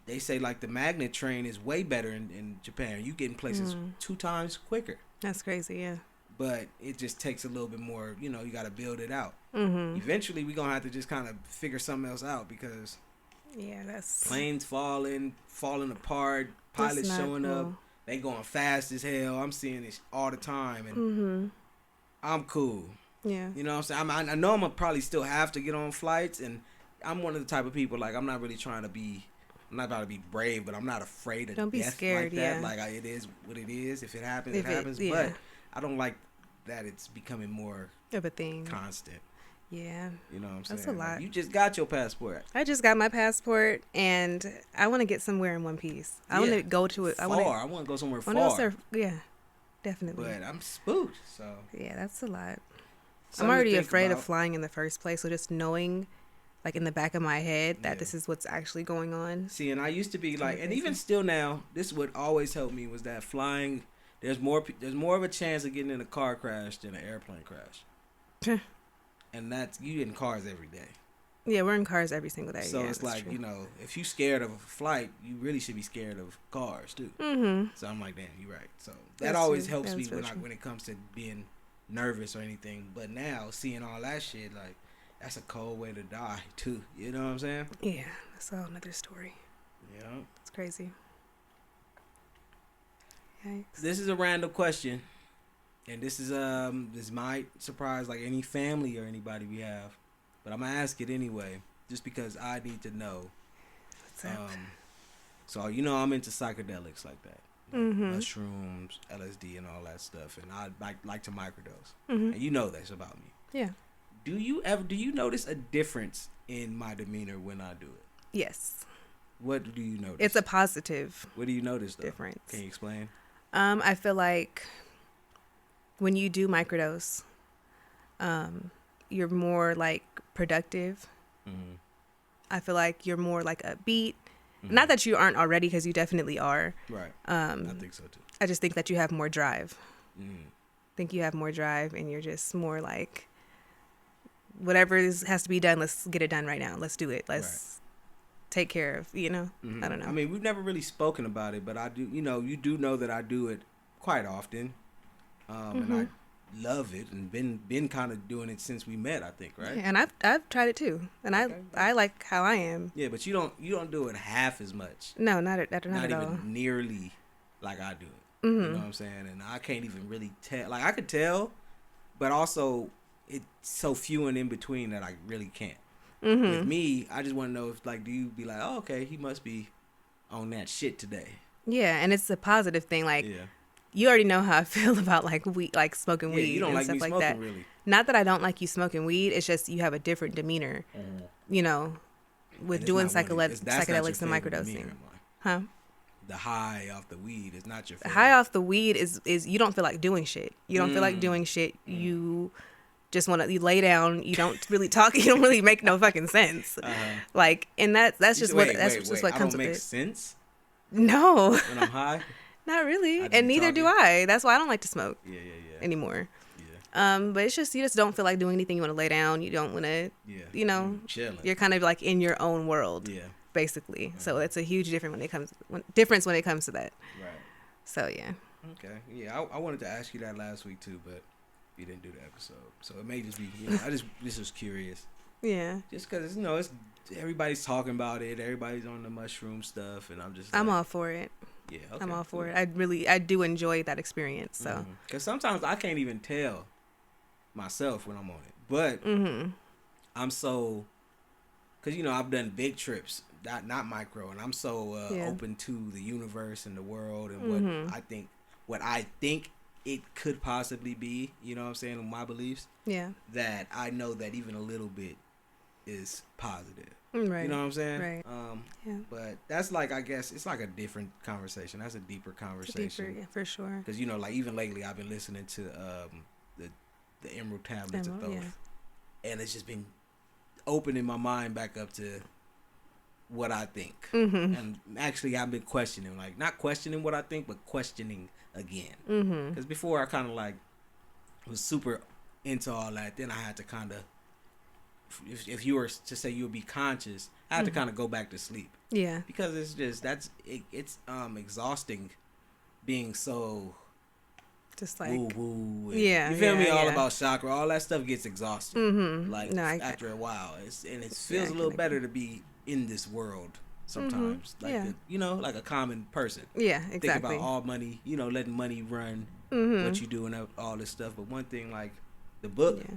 They say like the magnet train is way better in Japan. You get in places 2 times quicker. That's crazy. Yeah. But it just takes a little bit more. You got to build it out. Eventually, we're gonna have to just kind of figure something else out, because that's planes falling apart, pilots showing up. They going fast as hell. I'm seeing this all the time, and I'm cool. Yeah. You know what I'm saying? I know I'm gonna probably still have to get on flights, and I'm one of the type of people, like, I'm not trying to be brave, but I'm not afraid of Don't be death scared, like that. yeah. Like, it is what it is. If it happens, it happens. But I don't like that it's becoming more of a thing. Constant. Yeah. You know what I'm saying? That's a lot. Like, you just got your passport. I just got my passport, and I want to get somewhere in one piece. I want to go to it. I want to go somewhere far. Yeah, definitely. But I'm spooked, so. Yeah, that's a lot. Something I'm already afraid of flying in the first place, so just knowing, like, in the back of my head that this is what's actually going on. See, and I used to be like, and even still now, this would always help me was that flying, there's more of a chance of getting in a car crash than an airplane crash. And that's, you in cars every day. Yeah, we're in cars every single day. So yeah, it's like, true. you know, if you scared of a flight, you really should be scared of cars too. So I'm like, damn, you're right. So that always helps me when it comes to being nervous or anything. But now seeing all that shit, like, that's a cold way to die too. You know what I'm saying? Yeah, that's a whole nother story. Yeah, it's crazy. Yikes. This is a random question, and this might surprise like any family or anybody we have, but I'm gonna ask it anyway, just because I need to know. What's up? So you know I'm into psychedelics like that. Mushrooms, LSD, and all that stuff, and I like to microdose. And you know that's about me. Yeah. Do you notice a difference in my demeanor when I do it? Yes. What do you notice? It's a positive. What do you notice though? Difference. Can you explain? I feel like when you do microdose, you're more like productive. I feel like you're more like upbeat. Not that you aren't already, because you definitely are. Right. I think so too. I just think that you have more drive. I think you have more drive, and you're just more like, whatever has to be done, let's get it done right now. Let's do it. Let's take care of, I don't know. I mean, we've never really spoken about it, but I do, you do know that I do it quite often. And I love it, and been kind of doing it since we met, I think, right? Yeah, and I've tried it too, and I like how I am. Yeah, but you don't do it half as much. No, not at not all. Even nearly like I do it. You know what I'm saying? And I can't even really tell. Like, I could tell, but also it's so few and in between that I really can't. With me, I just want to know if, like, do you be like, oh, okay, he must be on that shit today? Yeah, and it's a positive thing. Like, you already know how I feel about like weed, like smoking weed. You don't and like stuff me like smoking, that. really. Not that I don't like you smoking weed. It's just you have a different demeanor. With doing psychedelics and microdosing. Huh? The high off the weed is not your favorite. The high off the weed is you don't feel like doing shit. You don't feel like doing shit. You just want to, you lay down. You don't really talk. You don't really make no fucking sense. Like, and that's just what what comes with it. Make sense? No. When I'm high? Not really. And neither do I. That's why I don't like to smoke. Yeah. Anymore. Yeah. But it's just, you just don't feel like doing anything. You want to lay down. You don't want to, chilling. You're kind of like in your own world. Yeah. Basically. Right. So it's a huge difference when it comes to that. Right. So, yeah. Okay. Yeah. I wanted to ask you that last week too, but you didn't do the episode. So it may just be, this was curious. Yeah. Just because, it's everybody's talking about it. Everybody's on the mushroom stuff. And I'm just like, I'm all for it. Yeah, okay, I'm all for it. I do enjoy that experience. So, because sometimes I can't even tell myself when I'm on it, but I'm so, because I've done big trips, not micro, and I'm so open to the universe and the world and what I think it could possibly be. You know what I'm saying? With my beliefs. Yeah. That I know that even a little bit is positive. Right. You know what I'm saying? Right. But that's like, I guess it's like a different conversation. That's a deeper conversation. Yeah, for sure. Because like even lately I've been listening to the Emerald Tablets of Thoth, and it's just been opening my mind back up to what I think. And actually I've been questioning, like not questioning what I think, but questioning again. Because before I kind of like was super into all that, then I had to kind of. If you were to say you would be conscious, I had to kind of go back to sleep. Yeah. Because it's just it's exhausting being so just like woo. You feel me? All about chakra, all that stuff gets exhausting. Like after a while, it feels a little better to be in this world sometimes. Like like a common person. Yeah, exactly. Think about all money, letting money run what you do and all this stuff. But one thing, like the book. Yeah.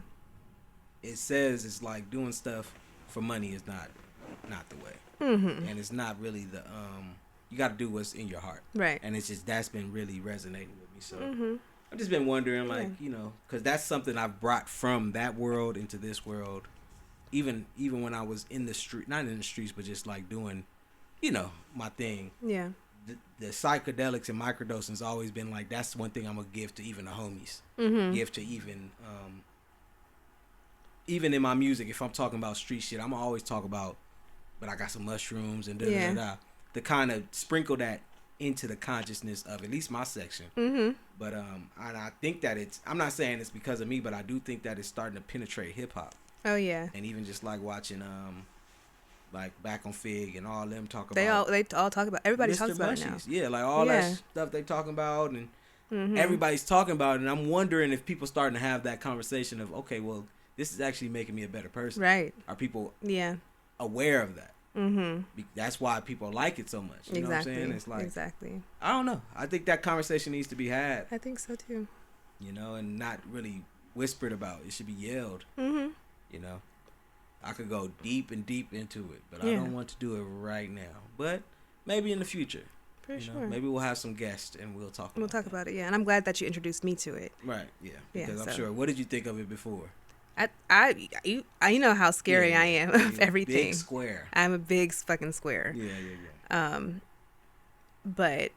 It says it's like doing stuff for money is not the way, and it's not really you got to do what's in your heart, right? And it's just that's been really resonating with me. So I've just been wondering, like, Yeah. because that's something I've brought from that world into this world. Even when I was in the street, not in the streets, but just like doing, my thing. Yeah. The psychedelics and microdosing has always been like, that's one thing I'm gonna give to even the homies. Mm-hmm. Give to even in my music, if I'm talking about street shit, I'm gonna always talk about, but I got some mushrooms and da da da. To kind of sprinkle that into the consciousness of at least my section. Mm-hmm. But and I think that I'm not saying it's because of me, but I do think that it's starting to penetrate hip hop. Oh yeah. And even just like watching like Back on Fig and all them talk They about all talk about, everybody Mr. talks about it Mushies. now. Yeah, like all that stuff they talking about, and Mm-hmm. everybody's talking about it, and I'm wondering if people starting to have that conversation of, okay, well, this is actually making me a better person. Right. Are people Yeah. aware of that? Mm-hmm. That's why people like it so much. You know what I'm saying? It's like, exactly. I don't know. I think that conversation needs to be had, I think so too. and not really whispered about. It should be yelled. Mm-hmm. I could go deep and deep into it, but I Yeah. don't want to do it right now. But maybe in the future. For sure. Maybe we'll have some guests and we'll talk about it. Yeah, and I'm glad that you introduced me to it. Right, yeah. Yeah, Because I'm so- sure. What did you think of it before? You know how scary Yeah, I am of you're everything. Big square. I'm a big fucking square. Yeah. But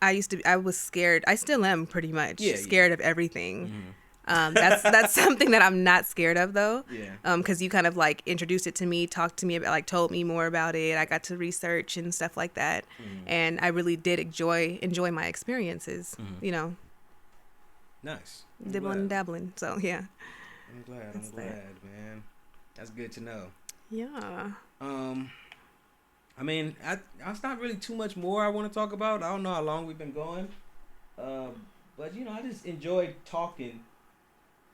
I was scared. I still am pretty much scared of everything. Mm-hmm. That's something that I'm not scared of though. Yeah. Because you kind of like introduced it to me, talked to me about, like told me more about it. I got to research and stuff like that, and I really did enjoy my experiences. Mm-hmm. Nice. I'm Dibbling and glad. dabbling. So yeah. I'm glad. That's I'm that. glad, man. That's good to know. Yeah. I mean, it's not really too much more I want to talk about. I don't know how long we've been going, but I just enjoyed talking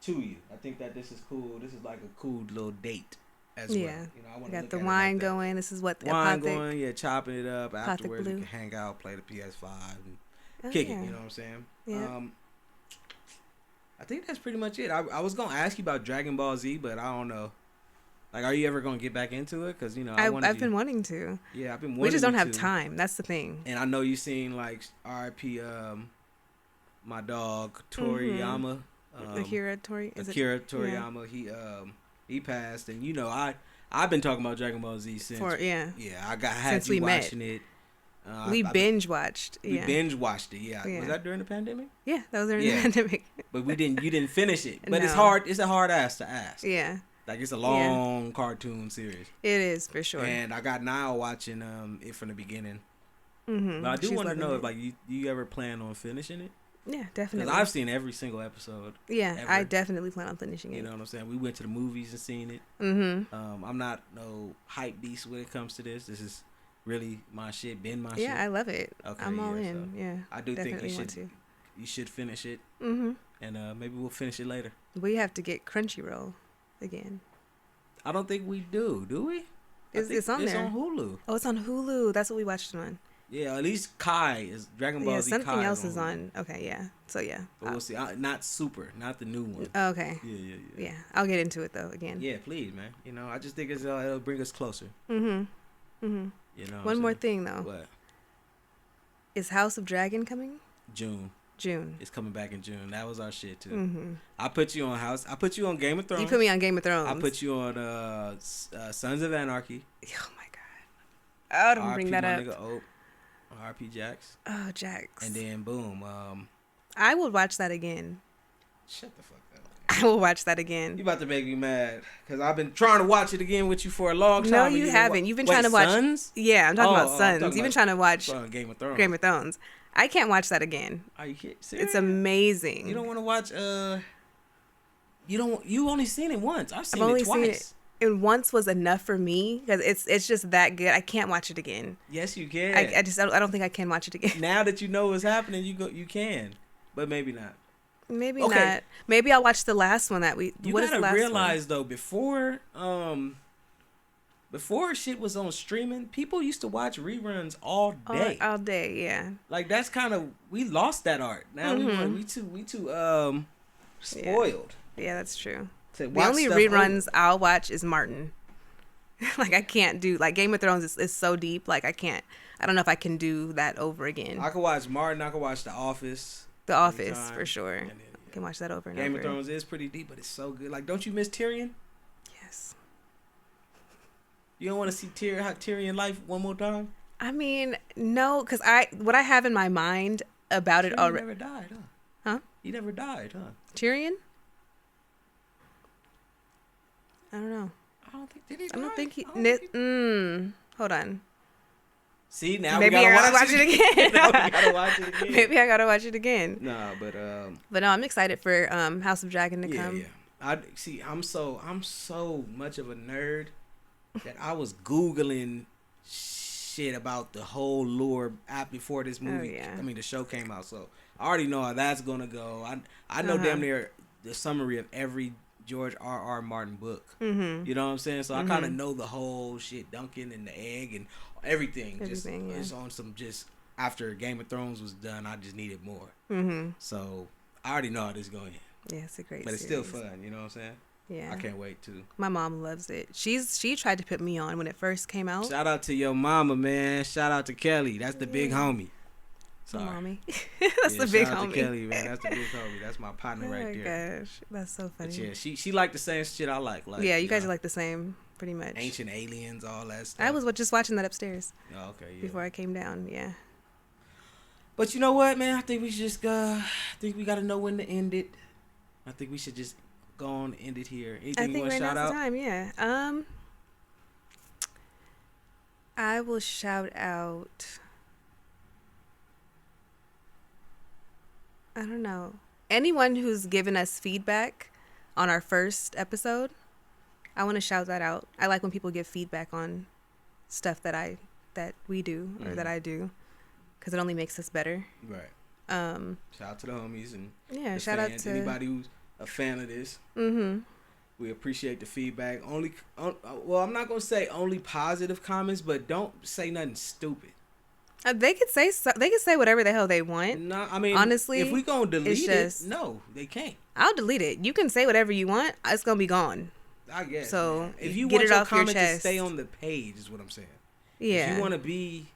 to you. I think that this is cool. This is like a cool little date as well. I want to got the wine going. This is what the wine apothic- going. Yeah, chopping it up. Afterwards, we Blue. can hang out, play the PS5, and Oh, kick yeah. it. You know what I'm saying? Yeah. I think that's pretty much it. I was gonna ask you about Dragon Ball Z, but I don't know. Like, are you ever gonna get back into it? Because I've been wanting to. Yeah, I've been wanting. We just don't to. have time. That's the thing. And I know you seen like R.I.P. My dog Toriyama. Akira Toriyama. Akira Toriyama. He passed, and I've been talking about Dragon Ball Z since. Yeah, I had since you we met. watching it. We binge watched. We Yeah. binge watched it. Yeah. Yeah. Was that during the pandemic? Yeah, that was during Yeah. the pandemic. But you didn't finish it. But it's No. hard. It's a hard ass to ask. Yeah, Like, it's a long cartoon series. it is for sure. And I got Niall watching it from the beginning. Mm-hmm. But I do want to know if like you ever plan on finishing it? Yeah, Because definitely. I've seen every single episode. Yeah, ever. I definitely plan on finishing it. You know what I'm saying? We went to the movies and seen it. Mm-hmm. I'm not no hype beast when it comes to this. This is really my shit. Been my shit. Yeah, I love it. Okay, I'm all yeah, in. so Yeah, I do think definitely you want should. to. You should finish it, Mm-hmm. and maybe we'll finish it later. We have to get Crunchyroll again. I don't think we do we? I It's think on there. It's on Hulu. Oh, it's on Hulu. That's what we watched it on. Yeah, at least Kai is Dragon Ball Yeah, Z. something Kai else is Hulu. on. Okay, yeah. So yeah. But we'll see. Not Super, not the new one. Okay. Yeah. Yeah, I'll get into it though again. Yeah, please, man. I just think it'll bring us closer. Mm-hmm. Mm-hmm. One more thing though. What? Is House of Dragon coming? June. It's coming back in June. That was our shit too. Mm-hmm. I put you on House. I put you on Game of Thrones. You put me on Game of Thrones. I put you on Sons of Anarchy. Oh my god. Oh, don't bring that up. Nigga Oak. RP Jax. Oh, Jax. And then boom. I will watch that again. Shut the fuck up. I will watch that again. You about to make me mad because I've been trying to watch it again with you for a long time. No, and you haven't. You've been trying to watch. Sons? Yeah, I'm talking about I'm Sons. talking You've been about- trying to watch Game of Thrones. Game of Thrones. I can't watch that again. Are you kidding? Serious? It's amazing. You don't want to watch. You only seen it once. I've seen only it twice. seen it. And once was enough for me because it's just that good. I can't watch it again. Yes, you can. I don't think I can watch it again. Now that you know what's happening, you can, but maybe not. Maybe Okay. not. Maybe I'll watch the last one that we. You what is the gotta last realize though, before shit was on streaming, people used to watch reruns all one? day. All day, yeah. Like that's kind of we lost that art. Now we too spoiled. Yeah, that's true. To The watch only stuff reruns I'll watch is Martin. Like I can't do like Game of Thrones is so deep. Like I don't know if I can do that over again. I could watch Martin. I could watch The Office. The Office anytime. for sure. And then, Can watch that over and Game over. of Thrones is pretty deep, but it's so good. Like, don't you miss Tyrion? Yes. You don't want to see Tyrion life one more time? I mean, no, because what I have in my mind about it Tyrion already. never died, huh? Huh? He never died, huh? Tyrion? I don't know. I don't think, did he die? I don't think he. I don't think he- Hold on. See, now Maybe we gotta I gotta watch it again. Now we gotta watch it again. Maybe I gotta watch it again. Nah, but no, I'm excited for House of Dragon to yeah, come. yeah. I see. I'm so much of a nerd that I was Googling shit about the whole lore app before this movie. yeah. I mean, the show came out, so I already know how that's gonna go. I know damn near the summary of every George R.R. Martin book. Mm-hmm. You know what I'm saying? So I kind of know the whole shit, Duncan and the egg and everything. It's on some just after Game of Thrones was done, I just needed more. Mm-hmm. So I already know how this is going. Yeah, it's a great But it's series. still fun, you know what I'm saying? Yeah. I can't wait to. My mom loves it. She tried to put me on when it first came out. Shout out to your mama, man. Shout out to Kelly. That's the big homie. My Sorry. mommy. That's the big shout out homie. to Kelly, man. That's the big homie. That's my partner Oh right my there. gosh, that's so funny. But yeah, she like the same shit I like. Yeah, you guys are like the same, pretty much. ancient aliens, all that stuff. I was just watching that upstairs Oh, okay, yeah. before I came down. Yeah. But you know what, man? I think we should just I think we got to know when to end it. I think we should just go on and end it here. Anything I you think want to right shout now's out? the time. Yeah. I will shout out. I don't know. Anyone who's given us feedback on our first episode, I want to shout that out. I like when people give feedback on stuff that we do or that I do, because it only makes us better. Right. Shout out to the homies and the shout fans. out to Anybody who's a fan of this. Mm-hmm. We appreciate the feedback. Well, I'm not gonna say only positive comments, but don't say nothing stupid. They could say whatever the hell they want. No, I mean, honestly, if we gonna delete just, it, no, they can't. I'll delete it. You can say whatever you want. It's gonna be gone. I guess. So man. If you get want it your off your comment to chest. stay on the page, is what I'm saying. Yeah. If you want to be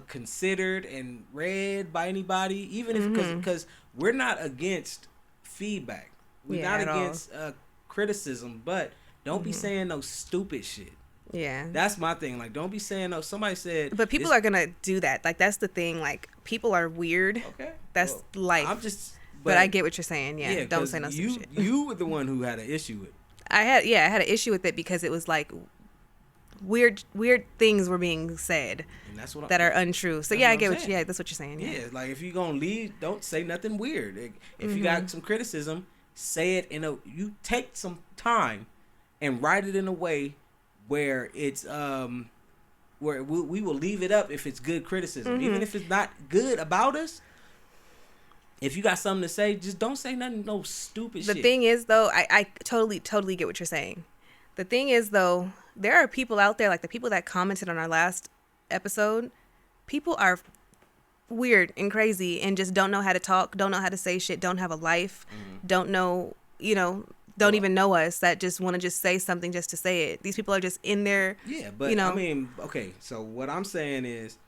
considered and read by anybody, even if because we're not against feedback, we're not against criticism, but don't be saying no stupid shit. Yeah. That's my thing. Like, don't be saying no. Somebody said, but people are gonna do that. Like, that's the thing. Like, people are weird. Okay, that's life. I'm just. But I get what you're saying. Yeah. Don't say no stupid shit. You were the one who had an issue with it. I had an issue with it because it was like weird things were being said And that's what that are untrue. So yeah, I get what that's what you're saying. Yeah, like if you're gonna leave, don't say nothing weird. If you got some criticism, say it you take some time and write it in a way where it's where we will leave it up if it's good criticism. Even if it's not good about us. If you got something to say, just don't say nothing, no stupid shit. The thing is, though, I totally get what you're saying. The thing is, though, there are people out there, like the people that commented on our last episode, people are weird and crazy and just don't know how to talk, don't know how to say shit, don't have a life, don't know, don't even know us, that just want to just say something just to say it. These people are just in there. Yeah, but I mean, okay, so what I'm saying is,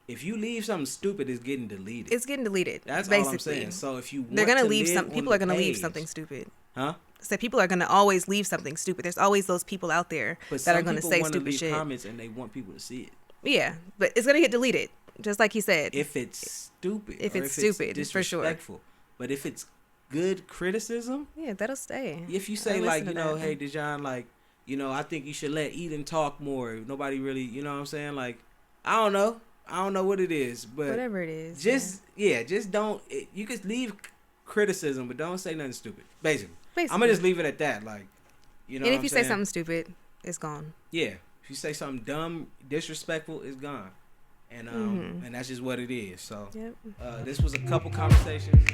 if you leave something stupid, it's getting deleted. It's getting deleted. That's basically all I'm saying. So if you want they're gonna to leave live people are gonna leave page, something stupid. Huh? So people are gonna always leave something stupid. There's always those people out there that are gonna say stupid leave shit. Comments and they want people to see it. Yeah, but it's gonna get deleted, just like he said. If it's stupid. If it's stupid, for sure. Disrespectful. But if it's good criticism, yeah, that'll stay. If you say like, hey Dejan, like, I think you should let Eden talk more. Nobody really, you know what I'm saying? Like, I don't know what it is, but whatever it is, just don't. You could leave criticism, but don't say nothing stupid. Basically. I'm gonna just leave it at that. Like, And if you say something stupid, it's gone. Yeah, if you say something dumb, disrespectful, it's gone. And and that's just what it is. So this was a couple conversations.